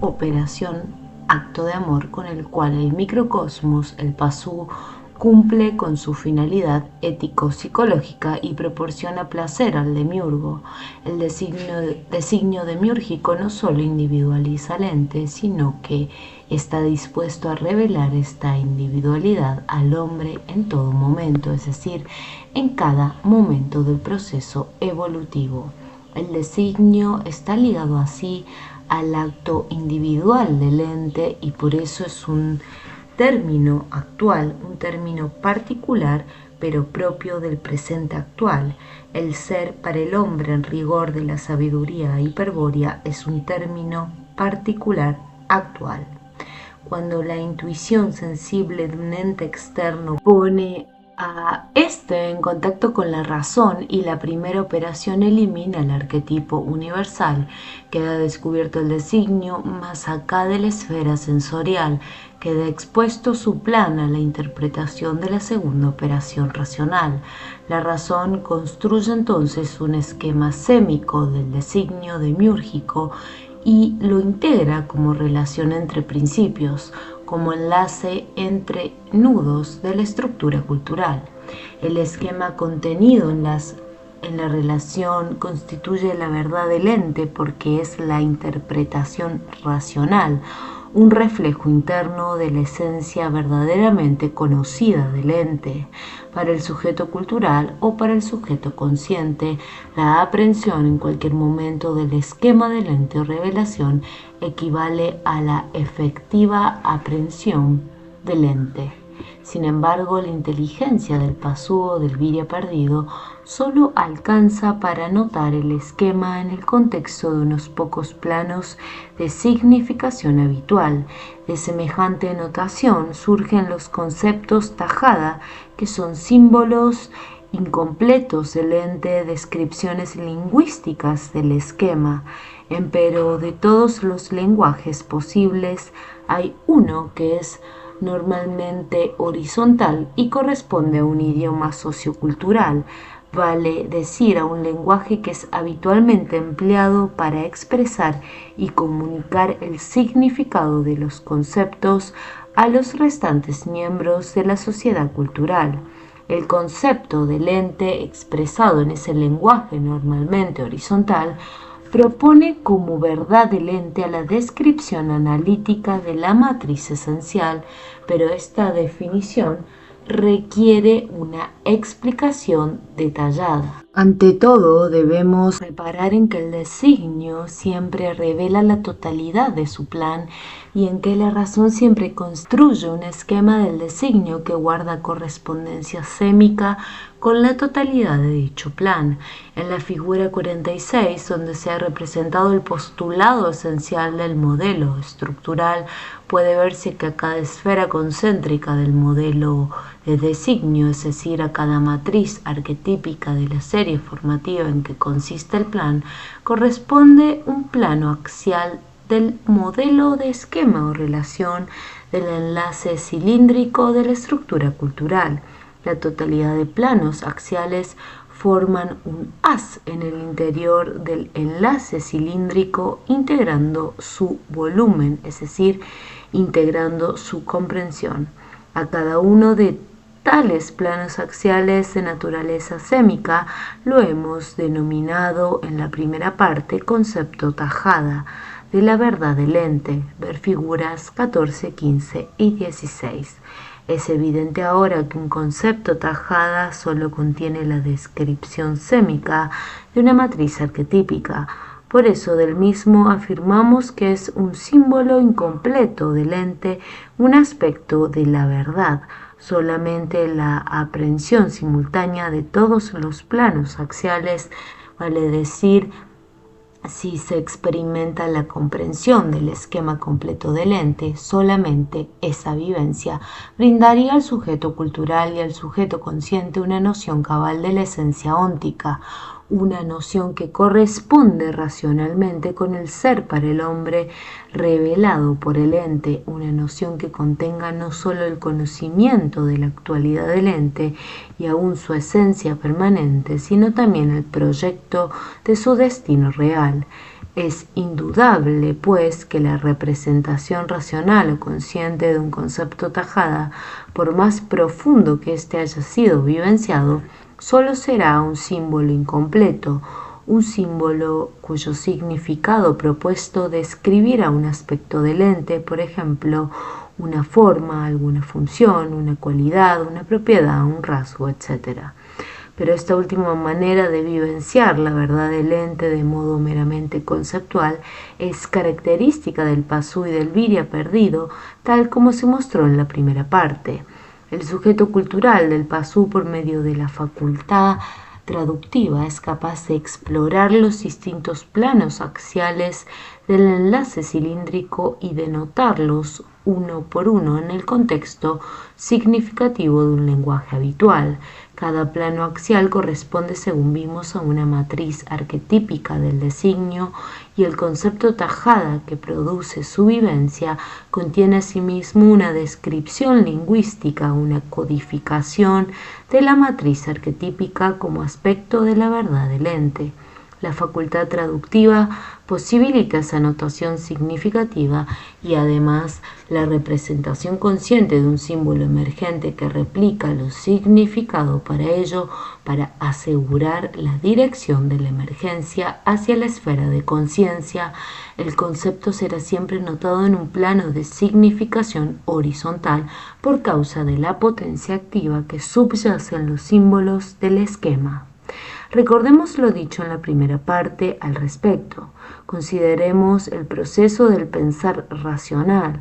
Operación, acto de amor con el cual el microcosmos, el pasú, cumple con su finalidad ético-psicológica y proporciona placer al demiurgo. El designio demiúrgico no solo individualiza al ente, sino que está dispuesto a revelar esta individualidad al hombre en todo momento, es decir, en cada momento del proceso evolutivo. El designio está ligado así al acto individual del ente y por eso es un término actual, un término particular, pero propio del presente actual. El ser para el hombre en rigor de la sabiduría hiperbórea es un término particular actual. Cuando la intuición sensible de un ente externo pone a este en contacto con la razón y la primera operación elimina el arquetipo universal, queda descubierto el designio más acá de la esfera sensorial, queda expuesto su plan a la interpretación de la segunda operación racional. La razón construye entonces un esquema sémico del designio demiúrgico y lo integra como relación entre principios, como enlace entre nudos de la estructura cultural. El esquema contenido en la relación constituye la verdad del ente porque es la interpretación racional, un reflejo interno de la esencia verdaderamente conocida del ente. Para el sujeto cultural o para el sujeto consciente, la aprehensión en cualquier momento del esquema del ente o revelación equivale a la efectiva aprehensión del ente. Sin embargo, la inteligencia del pasú o del virya perdido solo alcanza para notar el esquema en el contexto de unos pocos planos de significación habitual. De semejante notación surgen los conceptos tajada, que son símbolos incompletos del ente, descripciones lingüísticas del esquema. Empero de todos los lenguajes posibles hay uno que es normalmente horizontal y corresponde a un idioma sociocultural, vale decir a un lenguaje que es habitualmente empleado para expresar y comunicar el significado de los conceptos a los restantes miembros de la sociedad cultural. El concepto del ente expresado en ese lenguaje normalmente horizontal propone como verdad del ente a la descripción analítica de la matriz esencial, pero esta definición requiere una explicación detallada. Ante todo, debemos reparar en que el designio siempre revela la totalidad de su plan y en que la razón siempre construye un esquema del designio que guarda correspondencia sémica con la totalidad de dicho plan. En la figura 46, donde se ha representado el postulado esencial del modelo estructural, puede verse que a cada esfera concéntrica del modelo de designio, es decir, a cada matriz arquetípica de la serie formativa en que consiste el plan, corresponde un plano axial del modelo de esquema o relación del enlace cilíndrico de la estructura cultural. La totalidad de planos axiales forman un haz en el interior del enlace cilíndrico, integrando su volumen, es decir, integrando su comprensión. A cada uno de tales planos axiales de naturaleza sémica lo hemos denominado en la primera parte concepto tajada de la verdad del ente, ver figuras 14, 15 y 16. Es evidente ahora que un concepto tajada solo contiene la descripción sémica de una matriz arquetípica. Por eso del mismo afirmamos que es un símbolo incompleto del ente, un aspecto de la verdad. Solamente la aprehensión simultánea de todos los planos axiales, vale decir, si se experimenta la comprensión del esquema completo del ente, solamente esa vivencia brindaría al sujeto cultural y al sujeto consciente una noción cabal de la esencia óntica, una noción que corresponde racionalmente con el ser para el hombre revelado por el ente, una noción que contenga no solo el conocimiento de la actualidad del ente y aún su esencia permanente, sino también el proyecto de su destino real. Es indudable, pues, que la representación racional o consciente de un concepto tajada, por más profundo que éste haya sido vivenciado, solo será un símbolo incompleto, un símbolo cuyo significado propuesto describirá un aspecto del ente, por ejemplo, una forma, alguna función, una cualidad, una propiedad, un rasgo, etc. Pero esta última manera de vivenciar la verdad del ente de modo meramente conceptual es característica del pasú y del viria perdido, tal como se mostró en la primera parte. El sujeto cultural del pasú, por medio de la facultad traductiva, es capaz de explorar los distintos planos axiales del enlace cilíndrico y de notarlos uno por uno en el contexto significativo de un lenguaje habitual. Cada plano axial corresponde, según vimos, a una matriz arquetípica del designio, y el concepto tajada que produce su vivencia contiene asimismo una descripción lingüística, una codificación de la matriz arquetípica como aspecto de la verdad del ente. La facultad traductiva posibilita esa notación significativa y además la representación consciente de un símbolo emergente que replica lo significado para ello, para asegurar la dirección de la emergencia hacia la esfera de conciencia. El concepto será siempre notado en un plano de significación horizontal por causa de la potencia activa que subyace en los símbolos del esquema. Recordemos lo dicho en la primera parte al respecto. Consideremos el proceso del pensar racional.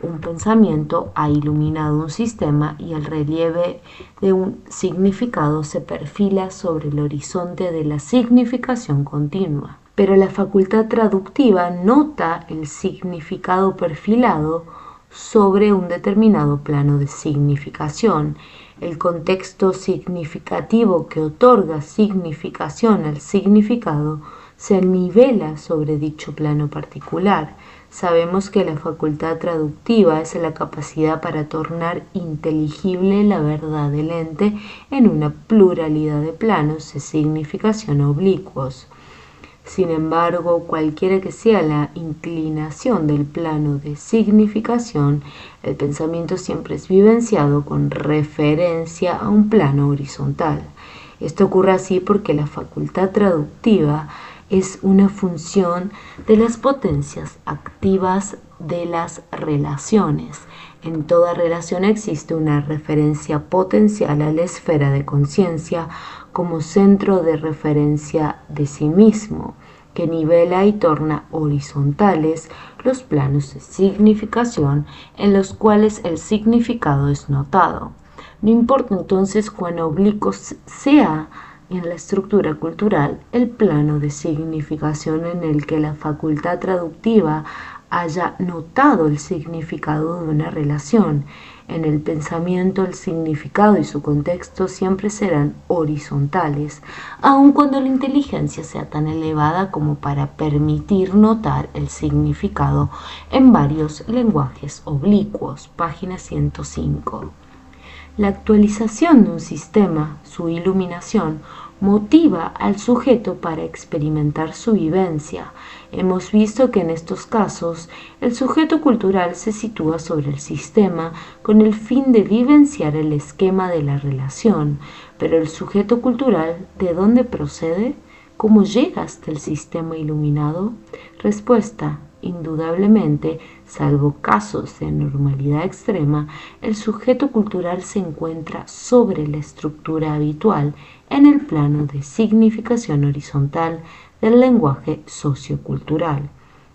Un pensamiento ha iluminado un sistema y el relieve de un significado se perfila sobre el horizonte de la significación continua. Pero la facultad traductiva nota el significado perfilado sobre un determinado plano de significación. El contexto significativo que otorga significación al significado se nivela sobre dicho plano particular. Sabemos que la facultad traductiva es la capacidad para tornar inteligible la verdad del ente en una pluralidad de planos de significación oblicuos. Sin embargo, cualquiera que sea la inclinación del plano de significación, el pensamiento siempre es vivenciado con referencia a un plano horizontal. Esto ocurre así porque la facultad traductiva es una función de las potencias activas de las relaciones. En toda relación existe una referencia potencial a la esfera de conciencia como centro de referencia de sí mismo, que nivela y torna horizontales los planos de significación en los cuales el significado es notado. No importa entonces cuán oblicuo sea en la estructura cultural el plano de significación en el que la facultad traductiva haya notado el significado de una relación. En el pensamiento, el significado y su contexto siempre serán horizontales, aun cuando la inteligencia sea tan elevada como para permitir notar el significado en varios lenguajes oblicuos. Página 105. La actualización de un sistema, su iluminación, motiva al sujeto para experimentar su vivencia. Hemos visto que en estos casos el sujeto cultural se sitúa sobre el sistema con el fin de vivenciar el esquema de la relación, pero el sujeto cultural, ¿de dónde procede? ¿Cómo llega hasta el sistema iluminado? Respuesta: indudablemente, salvo casos de normalidad extrema, el sujeto cultural se encuentra sobre la estructura habitual en el plano de significación horizontal del lenguaje sociocultural.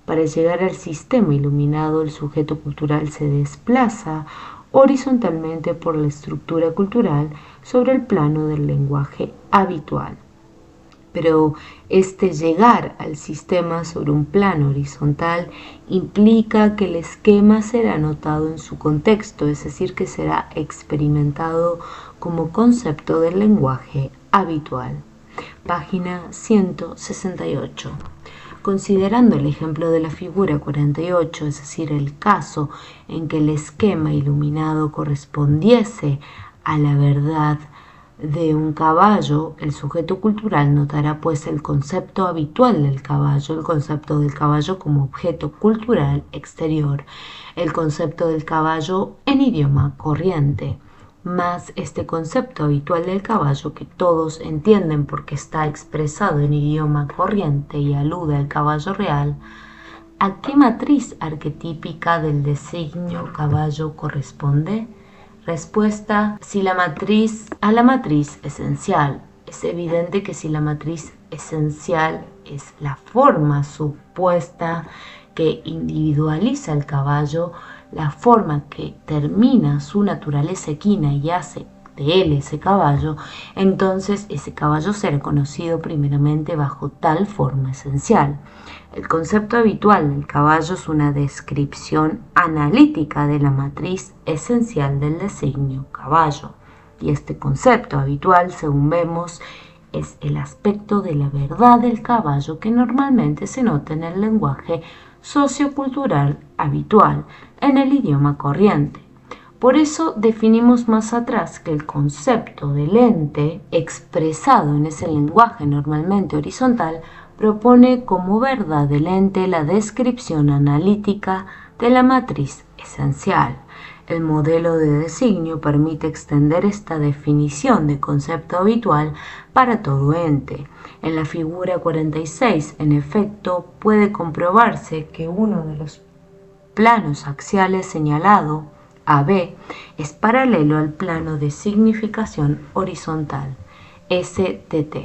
Para llegar al sistema iluminado, el sujeto cultural se desplaza horizontalmente por la estructura cultural sobre el plano del lenguaje habitual. Pero este llegar al sistema sobre un plano horizontal implica que el esquema será notado en su contexto, es decir, que será experimentado como concepto del lenguaje habitual. página 168. Considerando el ejemplo de la figura 48, es decir, el caso en que el esquema iluminado correspondiese a la verdad de un caballo, el sujeto cultural notará pues el concepto habitual del caballo, el concepto del caballo como objeto cultural exterior, el concepto del caballo en idioma corriente, más este concepto habitual del caballo que todos entienden porque está expresado en idioma corriente y alude al caballo real. ¿A qué matriz arquetípica del designio caballo corresponde? Respuesta: a la matriz esencial. Es evidente que si la matriz esencial es la forma supuesta que individualiza el caballo, la forma que termina su naturaleza equina y hace de él ese caballo, entonces ese caballo será conocido primeramente bajo tal forma esencial. El concepto habitual del caballo es una descripción analítica de la matriz esencial del designio caballo, y este concepto habitual, según vemos, es el aspecto de la verdad del caballo que normalmente se nota en el lenguaje sociocultural habitual, en el idioma corriente. Por eso definimos más atrás que el concepto del ente, expresado en ese lenguaje normalmente horizontal, propone como verdad del ente la descripción analítica de la matriz esencial. El modelo de designio permite extender esta definición de concepto habitual para todo ente. En la figura 46, en efecto, puede comprobarse que uno de los planos axiales señalado, AB, es paralelo al plano de significación horizontal, STT.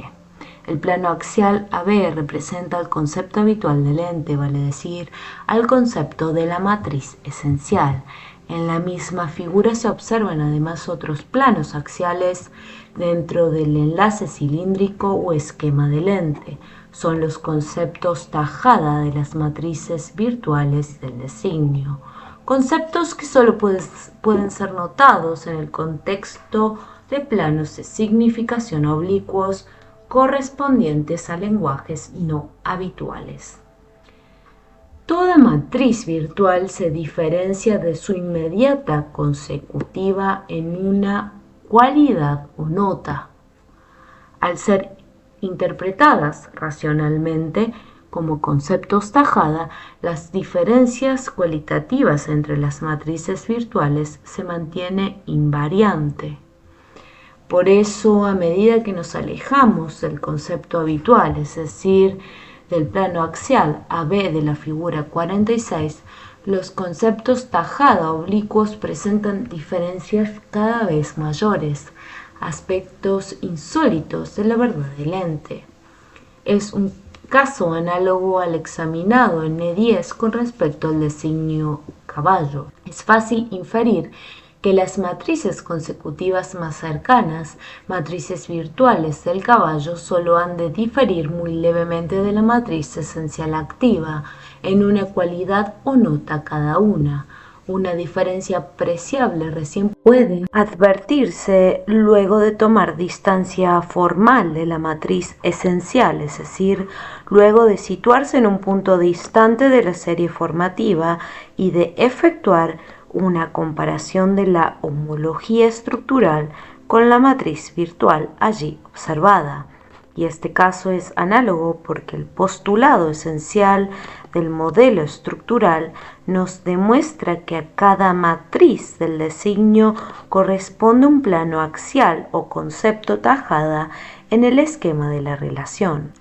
El plano axial AB representa el concepto habitual del ente, vale decir, al concepto de la matriz esencial. En la misma figura se observan además otros planos axiales dentro del enlace cilíndrico o esquema del ente. Son los conceptos tajada de las matrices virtuales del designio. Conceptos que solo pueden ser notados en el contexto de planos de significación oblicuos correspondientes a lenguajes no habituales. Toda matriz virtual se diferencia de su inmediata consecutiva en una cualidad o nota. Al ser interpretadas racionalmente como conceptos tajada, las diferencias cualitativas entre las matrices virtuales se mantiene invariante. Por eso, a medida que nos alejamos del concepto habitual, es decir, del plano axial AB de la figura 46, los conceptos tajada oblicuos presentan diferencias cada vez mayores, aspectos insólitos de la verdad del ente. Es un caso análogo al examinado en E10 con respecto al designio caballo. Es fácil inferir que las matrices consecutivas más cercanas, matrices virtuales del caballo, solo han de diferir muy levemente de la matriz esencial activa, en una cualidad o nota cada una. Una diferencia apreciable recién puede advertirse luego de tomar distancia formal de la matriz esencial, es decir, luego de situarse en un punto distante de la serie formativa y de efectuar una comparación de la homología estructural con la matriz virtual allí observada. Y este caso es análogo porque el postulado esencial del modelo estructural nos demuestra que a cada matriz del designio corresponde un plano axial o concepto tajada en el esquema de la relación.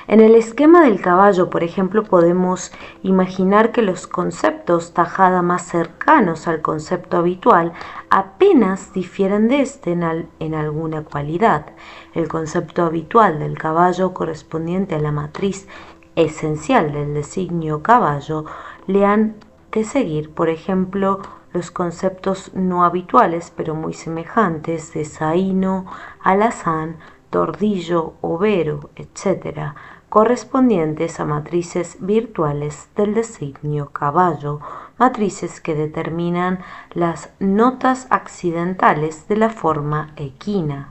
En el esquema del caballo, por ejemplo, podemos imaginar que los conceptos tajada más cercanos al concepto habitual apenas difieren de este en alguna cualidad. El concepto habitual del caballo correspondiente a la matriz esencial del designio caballo le han de seguir, por ejemplo, los conceptos no habituales pero muy semejantes de saíno, alazán, tordillo, overo, etc., correspondientes a matrices virtuales del designio caballo, matrices que determinan las notas accidentales de la forma equina.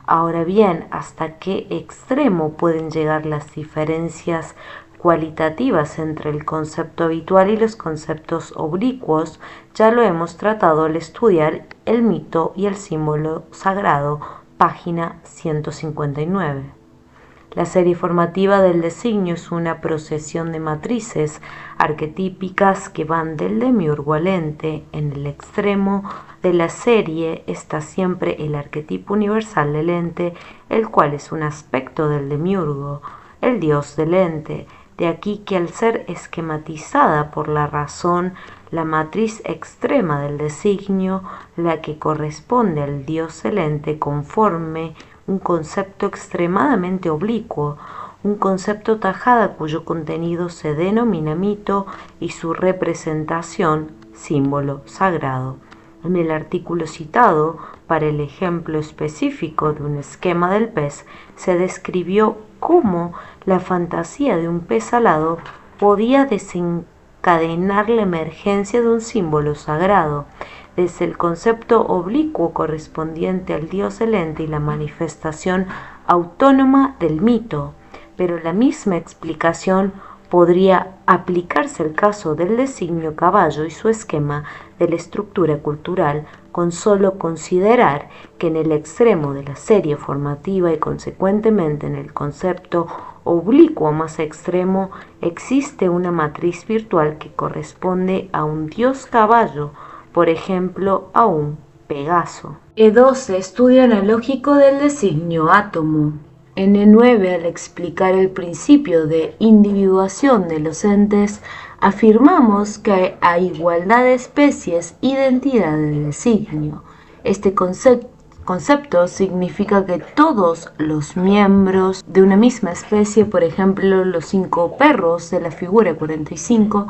Ahora bien, ¿hasta qué extremo pueden llegar las diferencias cualitativas entre el concepto habitual y los conceptos oblicuos? Ya lo hemos tratado al estudiar el mito y el símbolo sagrado, página 159. La serie formativa del designio es una procesión de matrices arquetípicas que van del demiurgo al ente. En el extremo de la serie está siempre el arquetipo universal del ente, el cual es un aspecto del demiurgo, el dios del ente. De aquí que al ser esquematizada por la razón, la matriz extrema del designio, la que corresponde al dios del ente, conforme un concepto extremadamente oblicuo, un concepto tajada cuyo contenido se denomina mito y su representación símbolo sagrado. En el artículo citado, para el ejemplo específico de un esquema del pez, se describió cómo la fantasía de un pez alado podía desencadenar la emergencia de un símbolo sagrado, desde el concepto oblicuo correspondiente al dios del ente y la manifestación autónoma del mito, pero la misma explicación podría aplicarse al caso del designio caballo y su esquema de la estructura cultural, con solo considerar que en el extremo de la serie formativa y consecuentemente en el concepto oblicuo más extremo existe una matriz virtual que corresponde a un dios caballo, por ejemplo, a un Pegaso. E12. Estudio analógico del designio átomo. En E9, al explicar el principio de individuación de los entes, afirmamos que a igualdad de especies, identidad de designio. Este concepto significa que todos los miembros de una misma especie, por ejemplo, los 5 perros de la figura 45,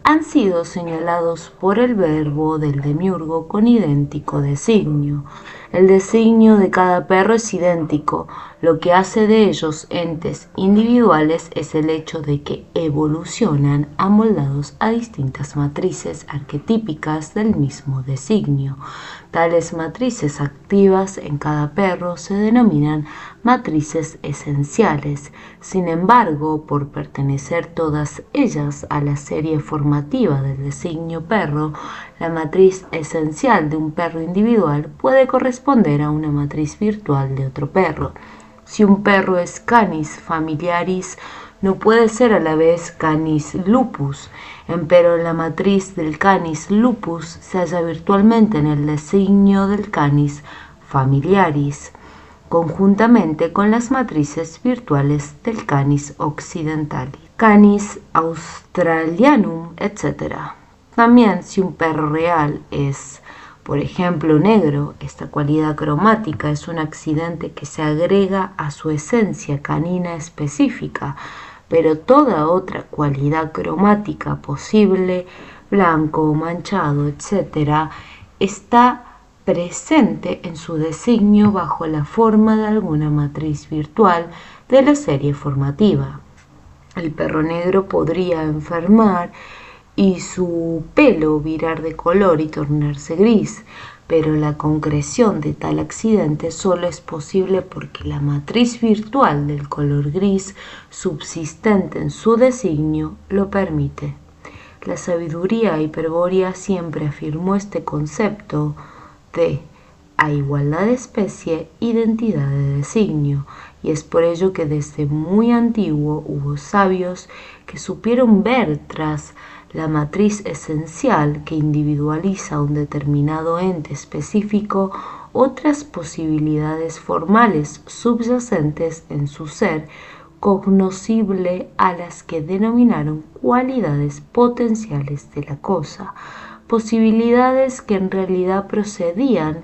han sido señalados por el verbo del demiurgo con idéntico designio. El designio de cada perro es idéntico. Lo que hace de ellos entes individuales es el hecho de que evolucionan amoldados a distintas matrices arquetípicas del mismo designio. Tales matrices activas en cada perro se denominan matrices esenciales. Sin embargo, por pertenecer todas ellas a la serie formativa del designio perro, la matriz esencial de un perro individual puede corresponder a una matriz virtual de otro perro. Si un perro es Canis familiaris, no puede ser a la vez Canis lupus, empero la matriz del Canis lupus se halla virtualmente en el designio del Canis familiaris, conjuntamente con las matrices virtuales del Canis occidentalis, Canis australianum, etc. También, si un perro real es, por ejemplo, negro, esta cualidad cromática es un accidente que se agrega a su esencia canina específica, pero toda otra cualidad cromática posible, blanco, manchado, etc., está presente en su designio bajo la forma de alguna matriz virtual de la serie formativa. El perro negro podría enfermar y su pelo virar de color y tornarse gris, pero la concreción de tal accidente solo es posible porque la matriz virtual del color gris subsistente en su designio lo permite. La sabiduría hiperbórea siempre afirmó este concepto de a igualdad de especie, identidad de designio, y es por ello que desde muy antiguo hubo sabios que supieron ver tras la matriz esencial que individualiza un determinado ente específico otras posibilidades formales subyacentes en su ser cognoscible a las que denominaron cualidades potenciales de la cosa, posibilidades que en realidad procedían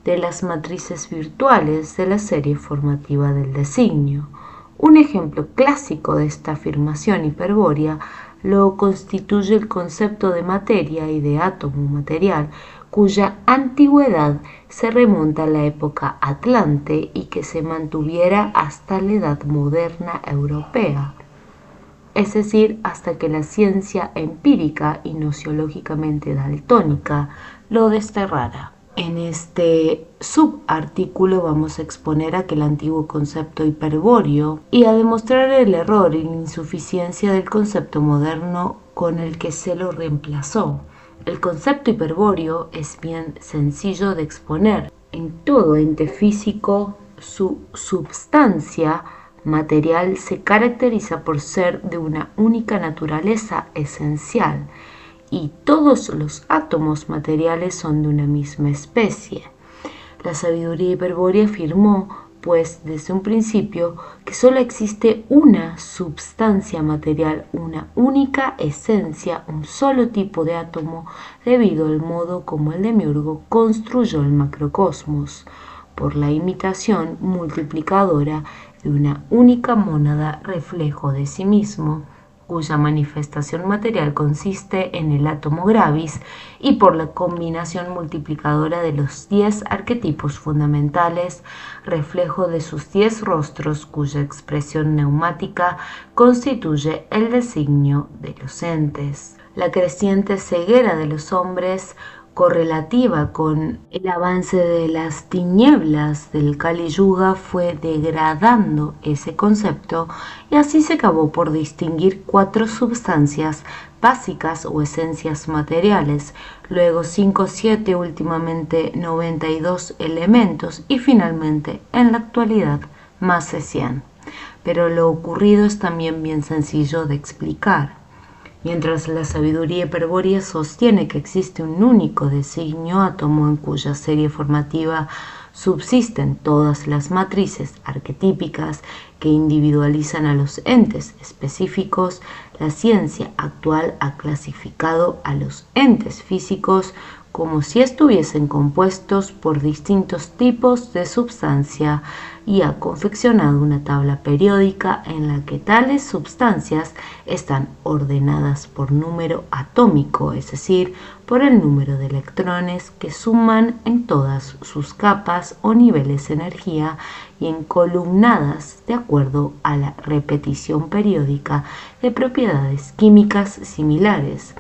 de las matrices virtuales de la serie formativa del designio. Un ejemplo clásico de esta afirmación hiperbórea lo constituye el concepto de materia y de átomo material, cuya antigüedad se remonta a la época atlante y que se mantuviera hasta la edad moderna europea, es decir, hasta que la ciencia empírica y nociológicamente daltónica lo desterrara. En este subartículo vamos a exponer aquel antiguo concepto hiperbóreo y a demostrar el error y la insuficiencia del concepto moderno con el que se lo reemplazó. El concepto hiperbóreo es bien sencillo de exponer. En todo ente físico, su substancia material se caracteriza por ser de una única naturaleza esencial, y todos los átomos materiales son de una misma especie. La sabiduría hiperbórea afirmó, pues, desde un principio, que sólo existe una substancia material, una única esencia, un solo tipo de átomo, debido al modo como el demiurgo construyó el macrocosmos, por la imitación multiplicadora de una única mónada reflejo de sí mismo, cuya manifestación material consiste en el átomo gravis, y por la combinación multiplicadora de los 10 arquetipos fundamentales, reflejo de sus 10 rostros, cuya expresión neumática constituye el designio de los entes. La creciente ceguera de los hombres, correlativa con el avance de las tinieblas del Kali Yuga, fue degradando ese concepto, y así se acabó por distinguir 4 substancias básicas o esencias materiales, luego 5, 7, últimamente 92 elementos y finalmente en la actualidad más de 100. Pero lo ocurrido es también bien sencillo de explicar. Mientras la sabiduría hiperbórea sostiene que existe un único designio átomo en cuya serie formativa subsisten todas las matrices arquetípicas que individualizan a los entes específicos, la ciencia actual ha clasificado a los entes físicos como si estuviesen compuestos por distintos tipos de substancia y ha confeccionado una tabla periódica en la que tales substancias están ordenadas por número atómico, es decir, por el número de electrones que suman en todas sus capas o niveles de energía y encolumnadas de acuerdo a la repetición periódica de propiedades químicas similares.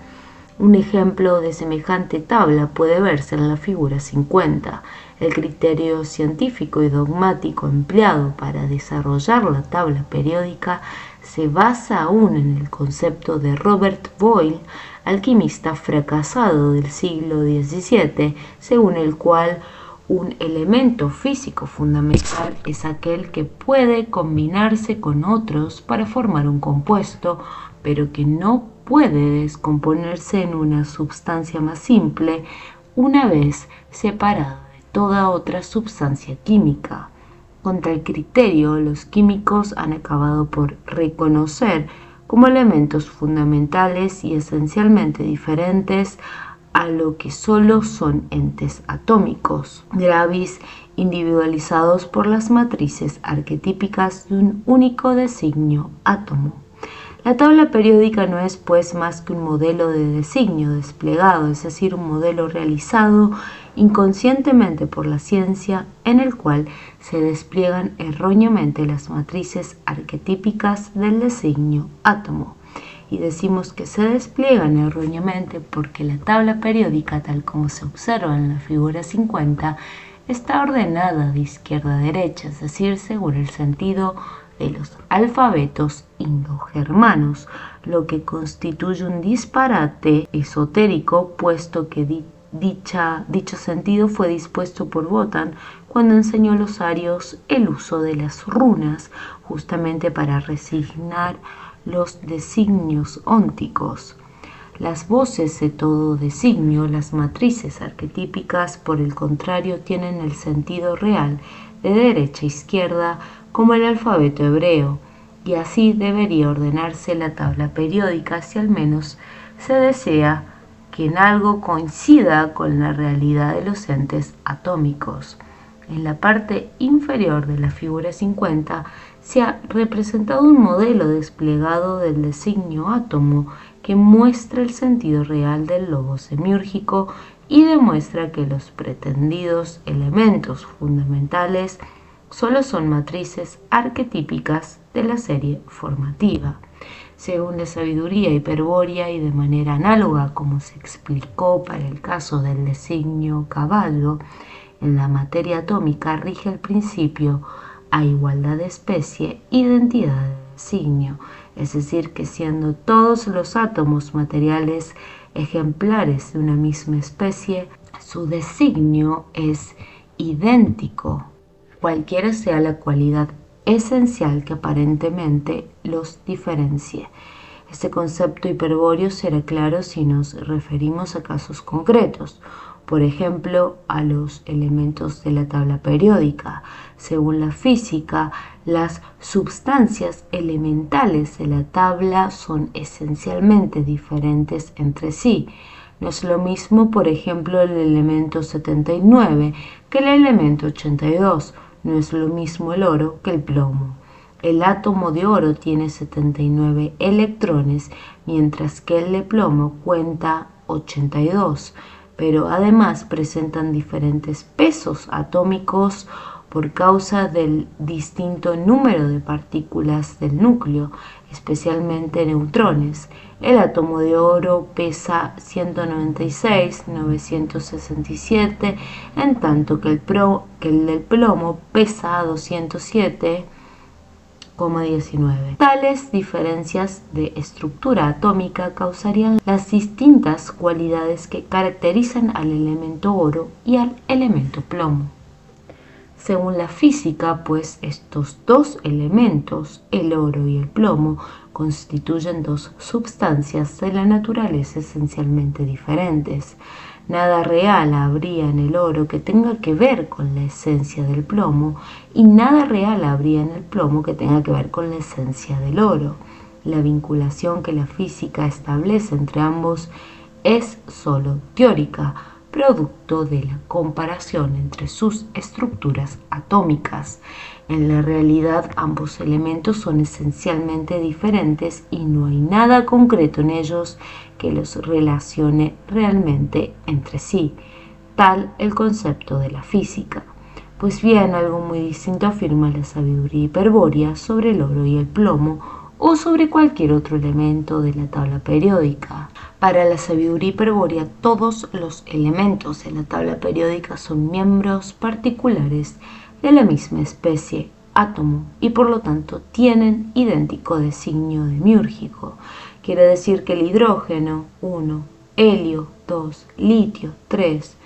Un ejemplo de semejante tabla puede verse en la figura 50. El criterio científico y dogmático empleado para desarrollar la tabla periódica se basa aún en el concepto de Robert Boyle, alquimista fracasado del siglo XVII, según el cual un elemento físico fundamental es aquel que puede combinarse con otros para formar un compuesto, pero que no puede descomponerse en una sustancia más simple una vez separada de toda otra sustancia química. Con tal criterio, los químicos han acabado por reconocer como elementos fundamentales y esencialmente diferentes a lo que solo son entes atómicos, gravis, individualizados por las matrices arquetípicas de un único designio átomo. La tabla periódica no es, pues, más que un modelo de designio desplegado, es decir, un modelo realizado inconscientemente por la ciencia en el cual se despliegan erróneamente las matrices arquetípicas del designio átomo. Y decimos que se despliegan erróneamente porque la tabla periódica, tal como se observa en la figura 50, está ordenada de izquierda a derecha, es decir, según el sentido de los alfabetos indogermanos, lo que constituye un disparate esotérico, puesto que dicho sentido fue dispuesto por Wotan cuando enseñó a los arios el uso de las runas, justamente para resignar los designios ónticos. Las voces de todo designio, las matrices arquetípicas, por el contrario, tienen el sentido real de derecha a izquierda como el alfabeto hebreo, y así debería ordenarse la tabla periódica si al menos se desea que en algo coincida con la realidad de los entes atómicos. En la parte inferior de la figura 50 se ha representado un modelo desplegado del designio átomo que muestra el sentido real del logo semiúrgico y demuestra que los pretendidos elementos fundamentales solo son matrices arquetípicas de la serie formativa. Según la sabiduría hiperbórea y de manera análoga como se explicó para el caso del designio caballo, en la materia atómica rige el principio a igualdad de especie, identidad de designio, es decir, que siendo todos los átomos materiales ejemplares de una misma especie, su designio es idéntico, cualquiera sea la cualidad esencial que aparentemente los diferencie. Este concepto hiperbóreo será claro si nos referimos a casos concretos, por ejemplo, a los elementos de la tabla periódica. Según la física, las sustancias elementales de la tabla son esencialmente diferentes entre sí. No es lo mismo, por ejemplo, el elemento 79 que el elemento 82. No es lo mismo el oro que el plomo. El átomo de oro tiene 79 electrones, mientras que el de plomo cuenta 82, pero además presentan diferentes pesos atómicos por causa del distinto número de partículas del núcleo, especialmente neutrones. El átomo de oro pesa 196,967, en tanto que el del plomo pesa 207,19. Tales diferencias de estructura atómica causarían las distintas cualidades que caracterizan al elemento oro y al elemento plomo. Según la física, pues estos dos elementos, el oro y el plomo, constituyen dos sustancias de la naturaleza esencialmente diferentes. Nada real habría en el oro que tenga que ver con la esencia del plomo, y nada real habría en el plomo que tenga que ver con la esencia del oro. La vinculación que la física establece entre ambos es sólo teórica, producto de la comparación entre sus estructuras atómicas. En la realidad, ambos elementos son esencialmente diferentes y no hay nada concreto en ellos que los relacione realmente entre sí, tal el concepto de la física. Pues bien, algo muy distinto afirma la sabiduría hiperbórea sobre el oro y el plomo, o sobre cualquier otro elemento de la tabla periódica. Para la sabiduría hiperbórea, todos los elementos de la tabla periódica son miembros particulares de la misma especie, átomo, y por lo tanto tienen idéntico designio demiúrgico. Quiere decir que el hidrógeno 1, helio 2, litio 3,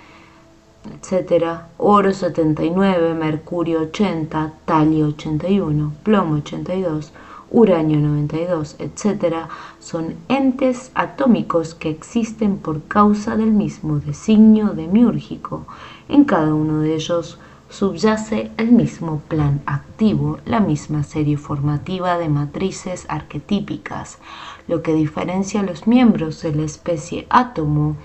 etc., oro 79, mercurio 80, talio 81, plomo 82, uranio 92, etc., son entes atómicos que existen por causa del mismo designio demiúrgico. En cada uno de ellos subyace el mismo plan activo, la misma serie formativa de matrices arquetípicas. Lo que diferencia a los miembros de la especie átomo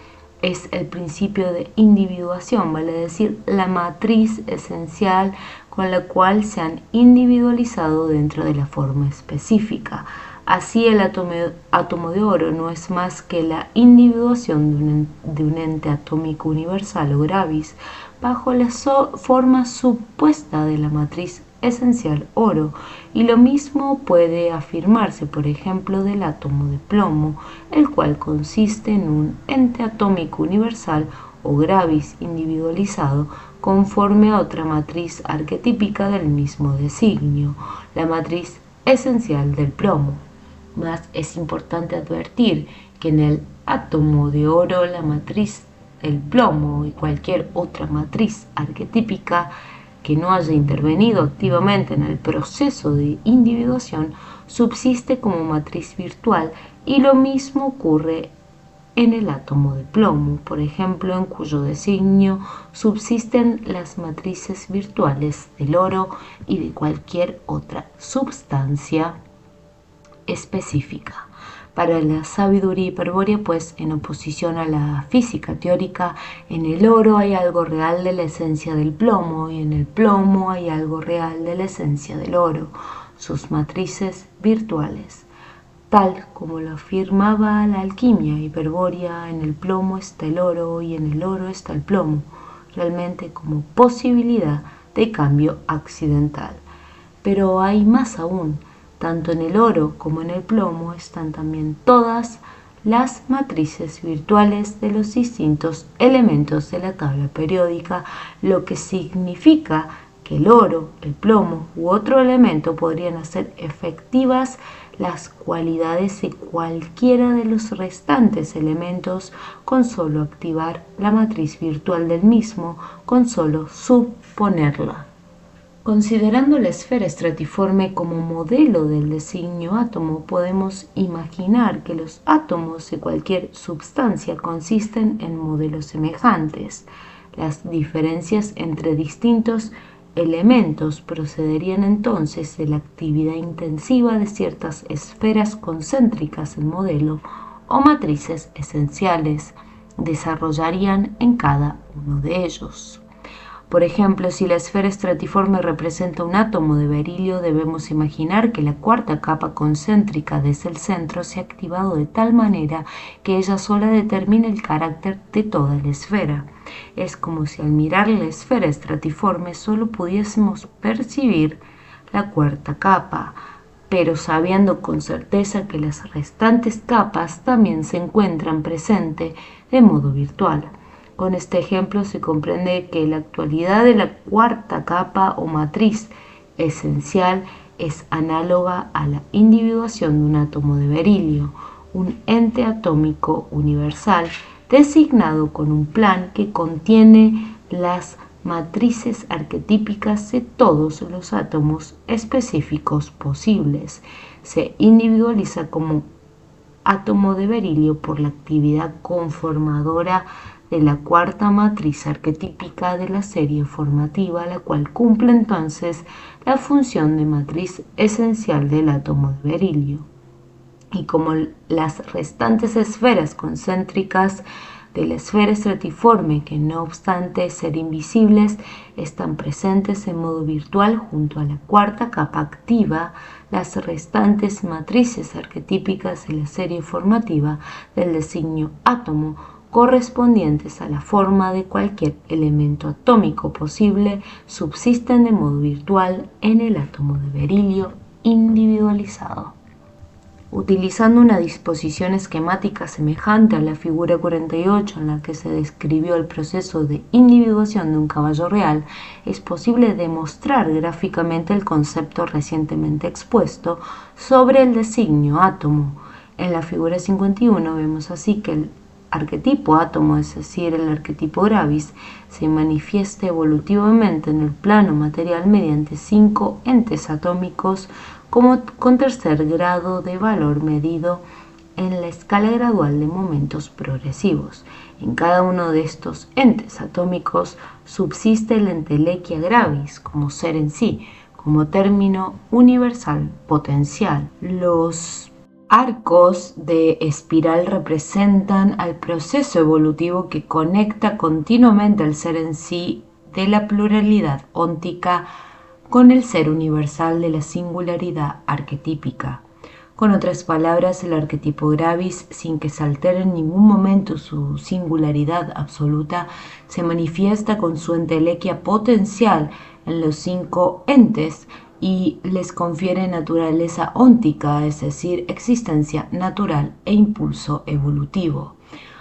es el principio de individuación, vale decir, la matriz esencial con la cual se han individualizado dentro de la forma específica. Así, el átomo de oro no es más que la individuación de un ente atómico universal o gravis bajo la forma supuesta de la matriz esencial oro, y lo mismo puede afirmarse, por ejemplo, del átomo de plomo, el cual consiste en un ente atómico universal o gravis individualizado conforme a otra matriz arquetípica del mismo designio, la matriz esencial del plomo. Mas es importante advertir que en el átomo de oro la matriz del plomo y cualquier otra matriz arquetípica que no haya intervenido activamente en el proceso de individuación subsiste como matriz virtual, y lo mismo ocurre en el átomo de plomo, por ejemplo, en cuyo designio subsisten las matrices virtuales del oro y de cualquier otra sustancia específica. Para la sabiduría hiperbórea, pues, en oposición a la física teórica, en el oro hay algo real de la esencia del plomo y en el plomo hay algo real de la esencia del oro, sus matrices virtuales. Tal como lo afirmaba la alquimia hiperbórea, en el plomo está el oro y en el oro está el plomo, realmente como posibilidad de cambio accidental. Pero hay más aún. Tanto en el oro como en el plomo están también todas las matrices virtuales de los distintos elementos de la tabla periódica, lo que significa que el oro, el plomo u otro elemento podrían hacer efectivas las cualidades de cualquiera de los restantes elementos con solo activar la matriz virtual del mismo, con solo suponerla. Considerando la esfera estratiforme como modelo del designio átomo, podemos imaginar que los átomos de cualquier substancia consisten en modelos semejantes. Las diferencias entre distintos elementos procederían entonces de la actividad intensiva de ciertas esferas concéntricas del modelo o matrices esenciales desarrollarían en cada uno de ellos. Por ejemplo, si la esfera estratiforme representa un átomo de berilio, debemos imaginar que la cuarta capa concéntrica desde el centro se ha activado de tal manera que ella sola determina el carácter de toda la esfera. Es como si al mirar la esfera estratiforme solo pudiésemos percibir la cuarta capa, pero sabiendo con certeza que las restantes capas también se encuentran presentes de modo virtual. Con este ejemplo se comprende que la actualidad de la cuarta capa o matriz esencial es análoga a la individuación de un átomo de berilio, un ente atómico universal designado con un plan que contiene las matrices arquetípicas de todos los átomos específicos posibles. Se individualiza como átomo de berilio por la actividad conformadora de la cuarta matriz arquetípica de la serie formativa, la cual cumple entonces la función de matriz esencial del átomo de berilio. Y como las restantes esferas concéntricas de la esfera estratiforme, que no obstante ser invisibles, están presentes en modo virtual junto a la cuarta capa activa, las restantes matrices arquetípicas de la serie formativa del designio átomo, correspondientes a la forma de cualquier elemento atómico posible, subsisten de modo virtual en el átomo de berilio individualizado. Utilizando una disposición esquemática semejante a la figura 48 en la que se describió el proceso de individuación de un caballo real, es posible demostrar gráficamente el concepto recientemente expuesto sobre el designio átomo. En la figura 51 vemos así que el arquetipo átomo, es decir, el arquetipo gravis, se manifiesta evolutivamente en el plano material mediante 5 entes atómicos con tercer grado de valor medido en la escala gradual de momentos progresivos. En cada uno de estos entes atómicos subsiste la entelequia gravis como ser en sí, como término universal potencial. Los arcos de espiral representan al proceso evolutivo que conecta continuamente al ser en sí de la pluralidad óntica con el ser universal de la singularidad arquetípica. Con otras palabras, el arquetipo gravis, sin que se altere en ningún momento su singularidad absoluta, se manifiesta con su entelequia potencial en los 5 entes y les confiere naturaleza óntica, es decir, existencia natural e impulso evolutivo.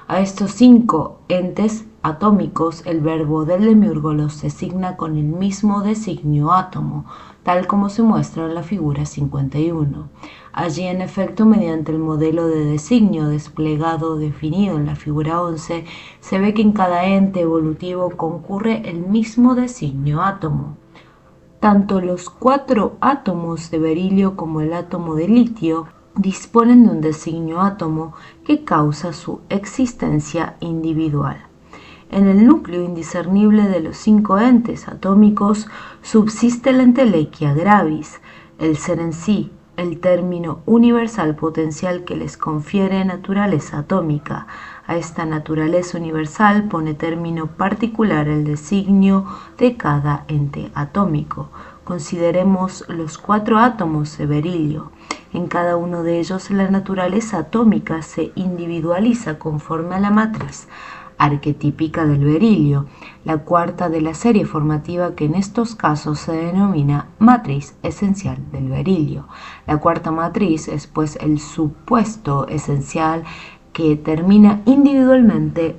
A estos 5 entes atómicos, el verbo del demiurgo los designa con el mismo designio átomo, tal como se muestra en la figura 51. Allí, en efecto, mediante el modelo de designio desplegado definido en la figura 11, se ve que en cada ente evolutivo concurre el mismo designio átomo. Tanto los 4 átomos de berilio como el átomo de litio disponen de un designio átomo que causa su existencia individual. En el núcleo indiscernible de los 5 entes atómicos subsiste la entelequia gravis, el ser en sí, el término universal potencial que les confiere naturaleza atómica. A esta naturaleza universal pone término particular el designio de cada ente atómico. Consideremos los 4 átomos de berilio. En cada uno de ellos la naturaleza atómica se individualiza conforme a la matriz arquetípica del berilio, la cuarta de la serie formativa que en estos casos se denomina matriz esencial del berilio. La cuarta matriz es pues el supuesto esencial que determina individualmente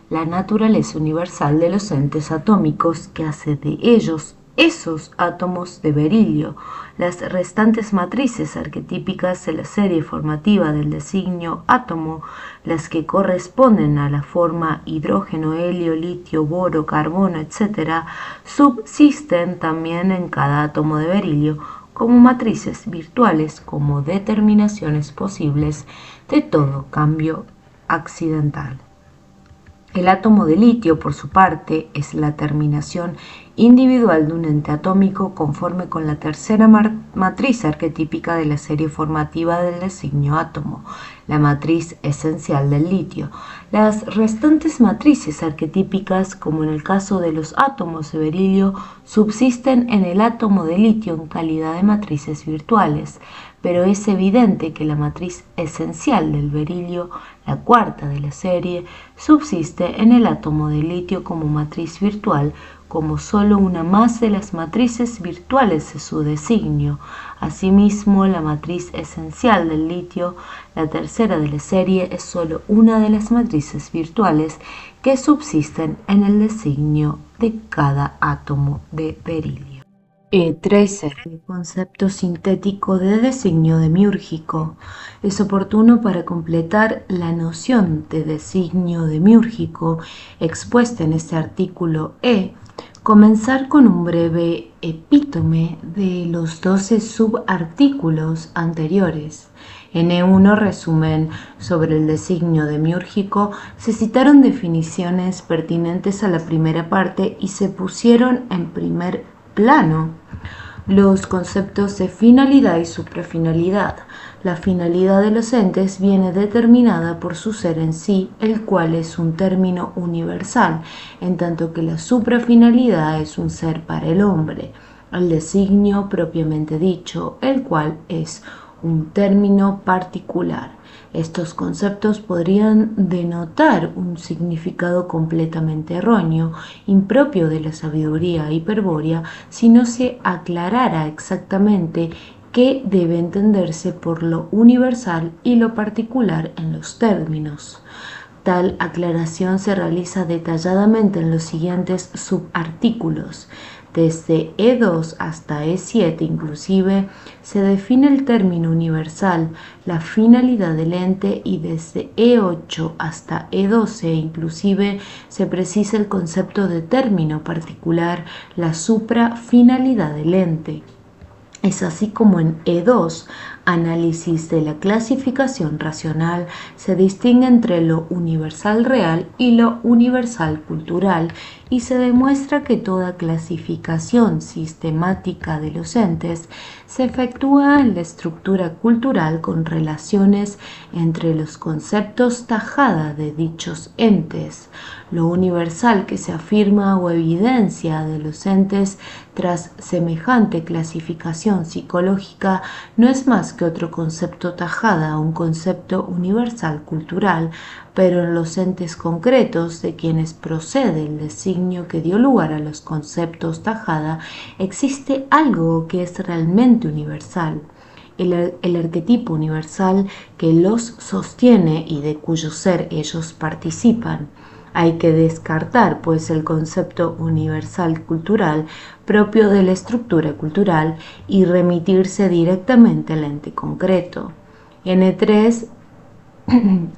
la naturaleza universal de los entes atómicos que hace de ellos esos átomos de berilio. Las restantes matrices arquetípicas de la serie formativa del designio átomo, las que corresponden a la forma hidrógeno, helio, litio, boro, carbono, etc., subsisten también en cada átomo de berilio como matrices virtuales, como determinaciones posibles de todo cambio accidental. El átomo de litio, por su parte, es la terminación individual de un ente atómico conforme con la tercera matriz arquetípica de la serie formativa del designio átomo, la matriz esencial del litio. Las restantes matrices arquetípicas, como en el caso de los átomos de berilio, subsisten en el átomo de litio en calidad de matrices virtuales, pero es evidente que la matriz esencial del berilio, la cuarta de la serie, subsiste en el átomo de litio como matriz virtual, como solo una más de las matrices virtuales de su designio. Asimismo, la matriz esencial del litio, la tercera de la serie, es solo una de las matrices virtuales que subsisten en el designio de cada átomo de berilio. 13. El concepto sintético de designio demiúrgico. Es oportuno para completar la noción de designio demiúrgico expuesta en este artículo comenzar con un breve epítome de los 12 subartículos anteriores. En E1, resumen sobre el designio demiúrgico, se citaron definiciones pertinentes a la primera parte y se pusieron en primer plano los conceptos de finalidad y suprafinalidad. La finalidad de los entes viene determinada por su ser en sí, el cual es un término universal, en tanto que la suprafinalidad es un ser para el hombre, el designio propiamente dicho, el cual es un término particular. Estos conceptos podrían denotar un significado completamente erróneo, impropio de la sabiduría hiperbórea, si no se aclarara exactamente qué debe entenderse por lo universal y lo particular en los términos. Tal aclaración se realiza detalladamente en los siguientes subartículos. Desde E2 hasta E7 inclusive se define el término universal, la finalidad del ente, y desde E8 hasta E12 inclusive se precisa el concepto de término particular, la suprafinalidad del ente. Es así como en E2, análisis de la clasificación racional, se distingue entre lo universal real y lo universal cultural, y se demuestra que toda clasificación sistemática de los entes se efectúa en la estructura cultural con relaciones entre los conceptos tajada de dichos entes. Lo universal que se afirma o evidencia de los entes tras semejante clasificación psicológica no es más que otro concepto tajada, un concepto universal cultural, pero en los entes concretos de quienes procede el designio que dio lugar a los conceptos tajada, existe algo que es realmente universal. El arquetipo universal que los sostiene y de cuyo ser ellos participan. Hay que descartar, pues, el concepto universal cultural propio de la estructura cultural y remitirse directamente al ente concreto. N3,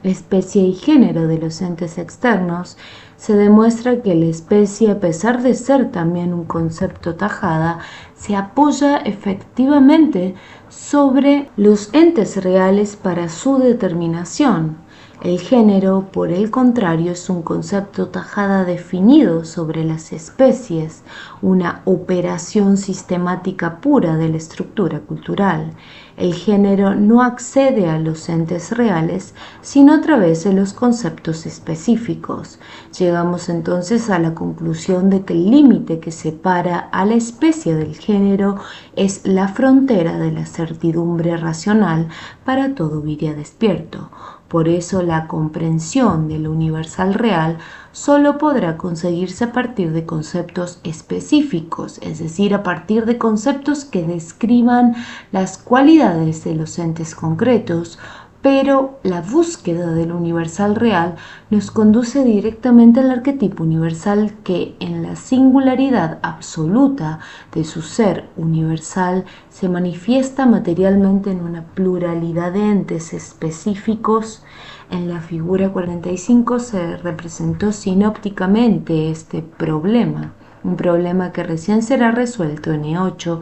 especie y género de los entes externos, se demuestra que la especie, a pesar de ser también un concepto tajada, se apoya efectivamente sobre los entes reales para su determinación. El género, por el contrario, es un concepto tajada definido sobre las especies, una operación sistemática pura de la estructura cultural. El género no accede a los entes reales, sino a través de los conceptos específicos. Llegamos entonces a la conclusión de que el límite que separa a la especie del género es la frontera de la certidumbre racional para todo viria despierto. Por eso la comprensión del universal real solo podrá conseguirse a partir de conceptos específicos, es decir, a partir de conceptos que describan las cualidades de los entes concretos, pero la búsqueda del universal real nos conduce directamente al arquetipo universal que, en la singularidad absoluta de su ser universal, se manifiesta materialmente en una pluralidad de entes específicos. En la figura 45 se representó sinópticamente este problema, un problema que recién será resuelto en E8,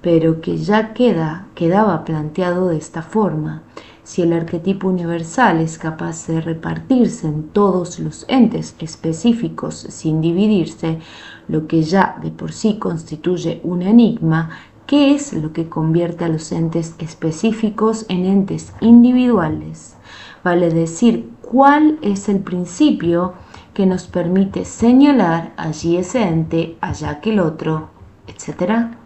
pero que ya quedaba planteado de esta forma. Si el arquetipo universal es capaz de repartirse en todos los entes específicos sin dividirse, lo que ya de por sí constituye un enigma, ¿qué es lo que convierte a los entes específicos en entes individuales? Vale decir, ¿cuál es el principio que nos permite señalar allí ese ente, allá aquel otro, etcétera?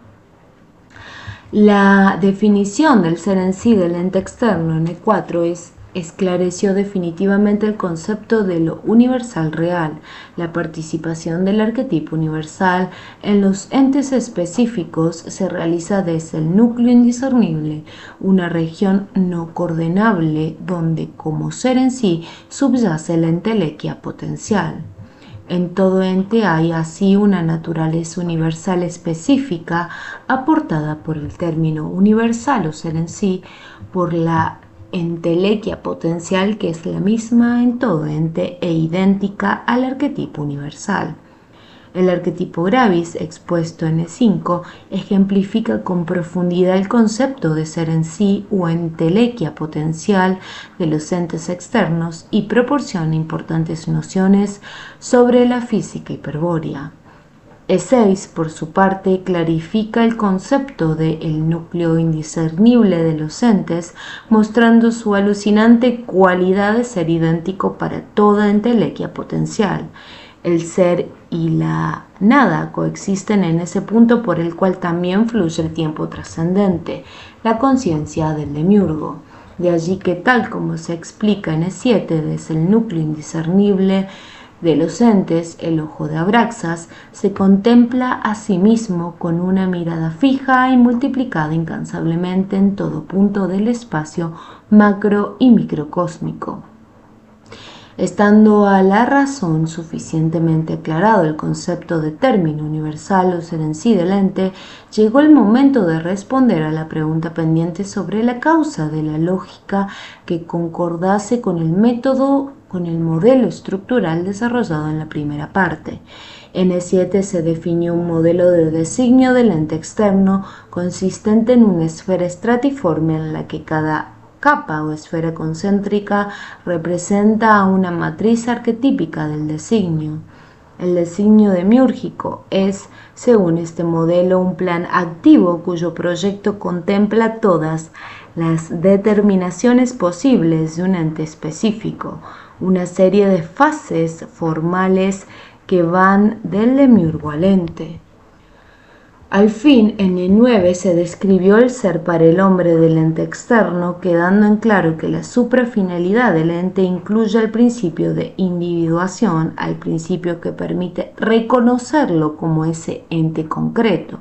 La definición del ser en sí del ente externo en E4 esclareció definitivamente el concepto de lo universal real, la participación del arquetipo universal en los entes específicos se realiza desde el núcleo indiscernible, una región no coordenable donde como ser en sí subyace la entelequia potencial. En todo ente hay así una naturaleza universal específica aportada por el término universal o ser en sí, por la entelequia potencial que es la misma en todo ente e idéntica al arquetipo universal. El arquetipo gravis, expuesto en E5, ejemplifica con profundidad el concepto de ser en sí o entelequia potencial de los entes externos y proporciona importantes nociones sobre la física hiperbórea. E6, por su parte, clarifica el concepto de el núcleo indiscernible de los entes, mostrando su alucinante cualidad de ser idéntico para toda entelequia potencial. El ser y la nada coexisten en ese punto por el cual también fluye el tiempo trascendente, la conciencia del demiurgo. De allí que, tal como se explica en E7 desde el núcleo indiscernible de los entes, el ojo de Abraxas se contempla a sí mismo con una mirada fija y multiplicada incansablemente en todo punto del espacio macro y microcósmico. Estando a la razón suficientemente aclarado el concepto de término universal o ser en sí del ente, llegó el momento de responder a la pregunta pendiente sobre la causa de la lógica que concordase con el método, con el modelo estructural desarrollado en la primera parte. En E7 se definió un modelo de designio del ente externo consistente en una esfera estratiforme en la que cada capa o esfera concéntrica representa una matriz arquetípica del designio. El designio demiúrgico es, según este modelo, un plan activo cuyo proyecto contempla todas las determinaciones posibles de un ente específico, una serie de fases formales que van del demiurgo al ente. Al fin, en E9 se describió el ser para el hombre del ente externo, quedando en claro que la suprafinalidad del ente incluye el principio de individuación, al principio que permite reconocerlo como ese ente concreto.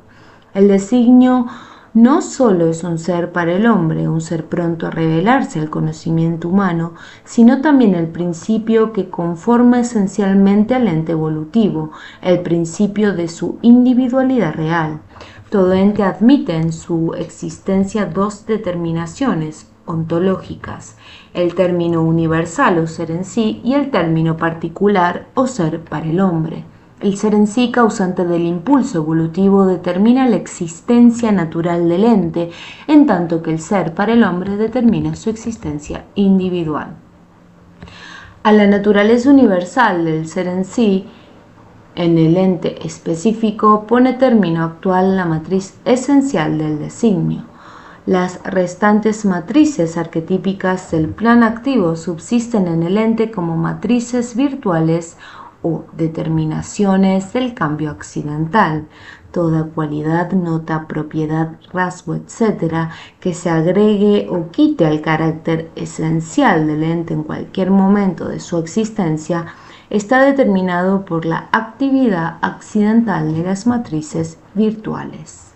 El designio no solo es un ser para el hombre, un ser pronto a revelarse al conocimiento humano, sino también el principio que conforma esencialmente al ente evolutivo, el principio de su individualidad real. Todo ente admite en su existencia dos determinaciones ontológicas, el término universal o ser en sí y el término particular o ser para el hombre. El ser en sí causante del impulso evolutivo determina la existencia natural del ente, en tanto que el ser para el hombre determina su existencia individual. A la naturaleza universal del ser en sí, en el ente específico, pone término actual la matriz esencial del designio. Las restantes matrices arquetípicas del plan activo subsisten en el ente como matrices virtuales o determinaciones del cambio accidental. toda cualidad, nota, propiedad, rasgo, etc., que se agregue o quite al carácter esencial del ente en cualquier momento de su existencia, está determinado por la actividad accidental de las matrices virtuales.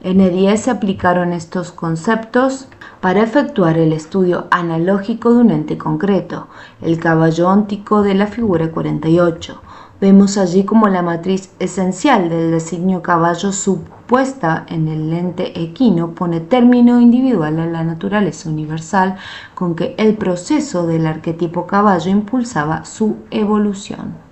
En E10 se aplicaron estos conceptos para efectuar el estudio analógico de un ente concreto, el caballo óntico de la figura 48. Vemos allí como la matriz esencial del designio caballo subpuesta en el ente equino pone término individual a la naturaleza universal con que el proceso del arquetipo caballo impulsaba su evolución.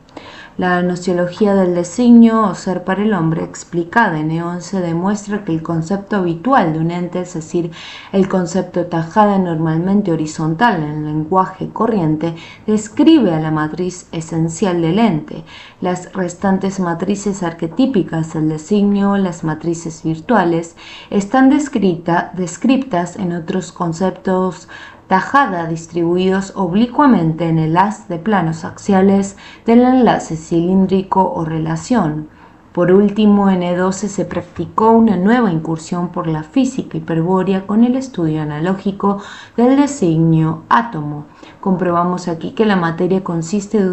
La nociología del designio o ser para el hombre explicada en E11 demuestra que el concepto habitual de un ente, es decir, el concepto tajada normalmente horizontal en el lenguaje corriente, describe a la matriz esencial del ente. Las restantes matrices arquetípicas del designio, las matrices virtuales, están descriptas en otros conceptos tajada distribuidos oblicuamente en el haz de planos axiales del enlace cilíndrico o relación. Por último, en E12 se practicó una nueva incursión por la física hiperbórea con el estudio analógico del designio átomo. Comprobamos aquí que la materia consiste de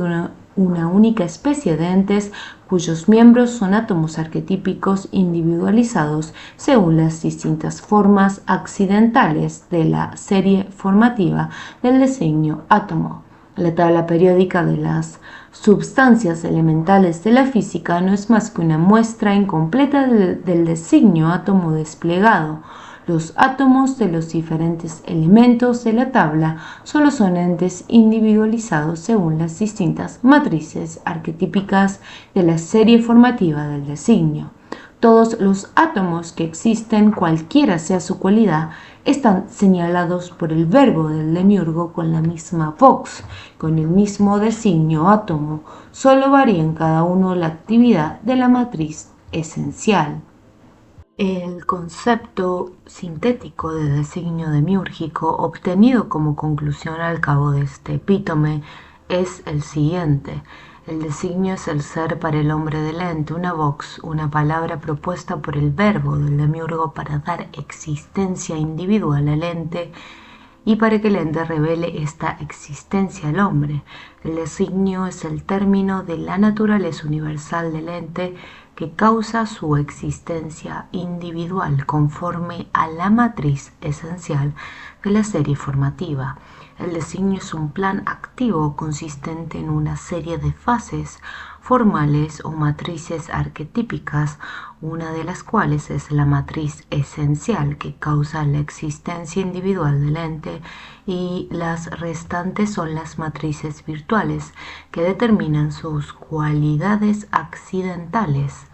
una única especie de entes cuyos miembros son átomos arquetípicos individualizados según las distintas formas accidentales de la serie formativa del designio átomo. La tabla periódica de las substancias elementales de la física no es más que una muestra incompleta del designio átomo desplegado. Los átomos de los diferentes elementos de la tabla solo son entes individualizados según las distintas matrices arquetípicas de la serie formativa del designio. Todos los átomos que existen, cualquiera sea su cualidad, están señalados por el verbo del demiurgo con la misma vox, con el mismo designio átomo, solo varía en cada uno la actividad de la matriz esencial. El concepto sintético de designio demiúrgico obtenido como conclusión al cabo de este epítome es el siguiente. El designio es el ser para el hombre del ente, una vox, una palabra propuesta por el verbo del demiurgo para dar existencia individual al ente y para que el ente revele esta existencia al hombre. El designio es el término de la naturaleza universal del ente que causa su existencia individual conforme a la matriz esencial de la serie formativa. El designio es un plan activo consistente en una serie de fases formales o matrices arquetípicas, una de las cuales es la matriz esencial que causa la existencia individual del ente, y las restantes son las matrices virtuales que determinan sus cualidades accidentales.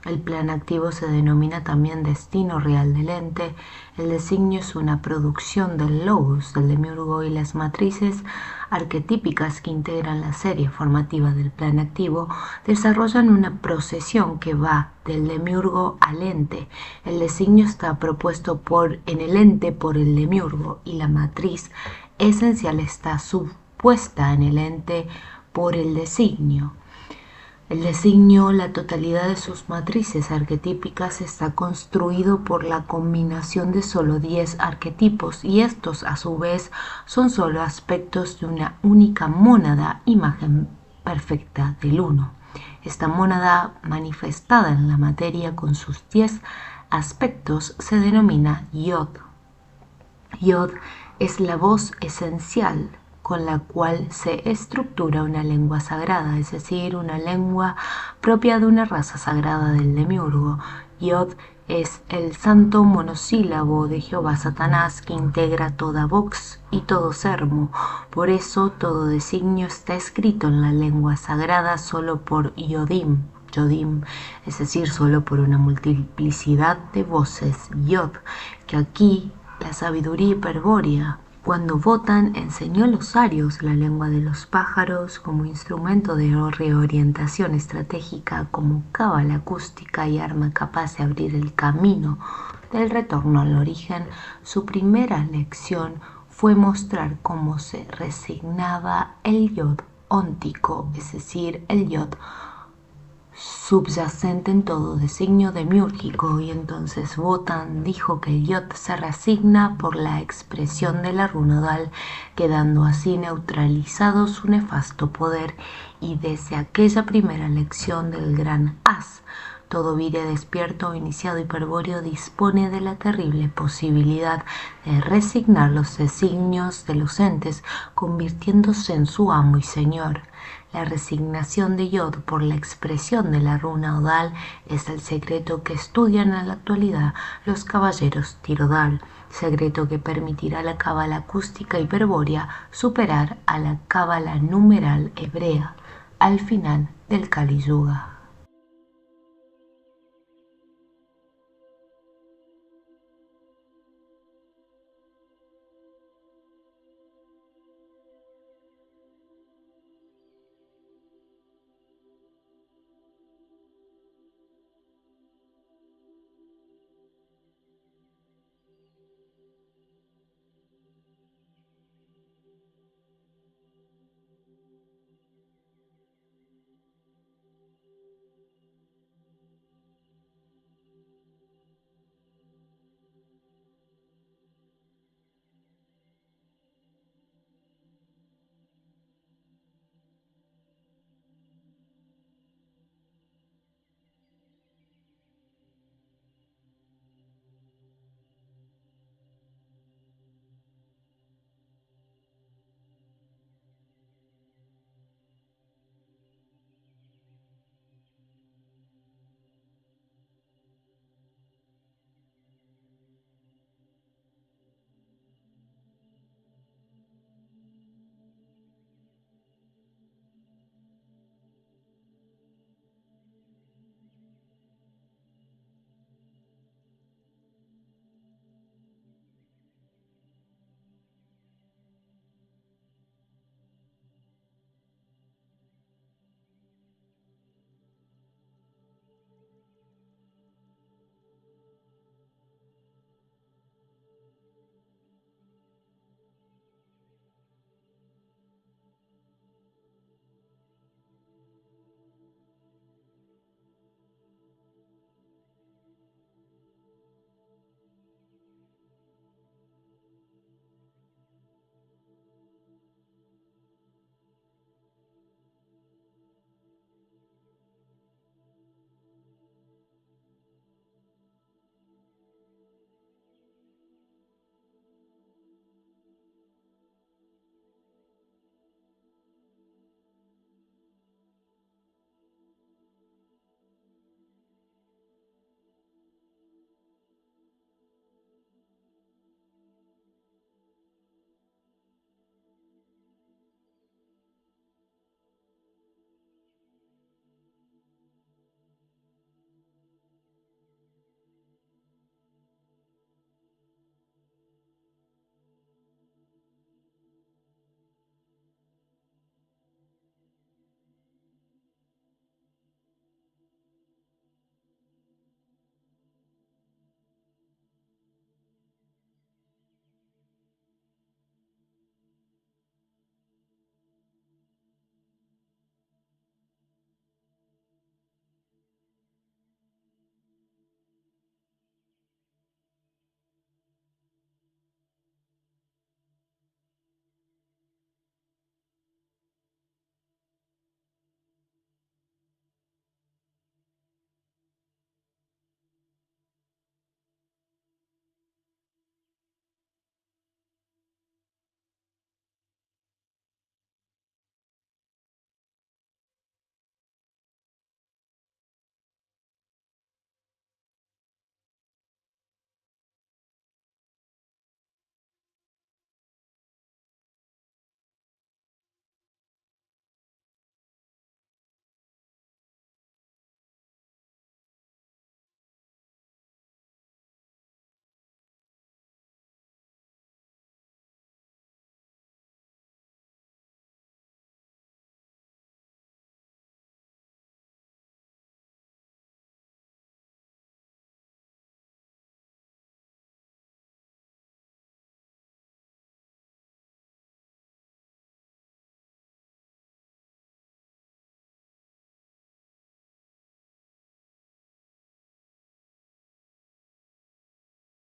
El plan activo se denomina también destino real del ente. El designio es una producción del logos del demiurgo y las matrices arquetípicas que integran la serie formativa del plan activo desarrollan una procesión que va del demiurgo al ente. El designio está propuesto en el ente por el demiurgo y la matriz esencial está supuesta en el ente por el designio. El designio, la totalidad de sus matrices arquetípicas, está construido por la combinación de solo 10 arquetipos y estos a su vez son solo aspectos de una única mónada, imagen perfecta del uno. Esta mónada manifestada en la materia con sus 10 aspectos se denomina Yod. Yod es la voz esencial con la cual se estructura una lengua sagrada, es decir, una lengua propia de una raza sagrada del demiurgo. Yod es el santo monosílabo de Jehová Satanás que integra toda vox y todo sermo. Por eso todo designio está escrito en la lengua sagrada solo por Yodim, es decir, solo por una multiplicidad de voces Yod, que aquí la sabiduría hiperbórea, cuando Wotan enseñó a los arios la lengua de los pájaros como instrumento de reorientación estratégica, como cábala acústica y arma capaz de abrir el camino del retorno al origen, su primera lección fue mostrar cómo se resignaba el Yod óntico, es decir, el Yod subyacente en todo designio demiúrgico, y entonces Wotan dijo que el Yod se resigna por la expresión de la runa Odal, quedando así neutralizado su nefasto poder, y desde aquella primera lección del gran As, todo vire despierto o iniciado hiperbóreo dispone de la terrible posibilidad de resignar los designios de los entes, convirtiéndose en su amo y señor. La resignación de Yod por la expresión de la runa Odal es el secreto que estudian en la actualidad los caballeros Tirodal, secreto que permitirá a la cábala acústica hiperbórea superar a la cábala numeral hebrea al final del Kali Yuga.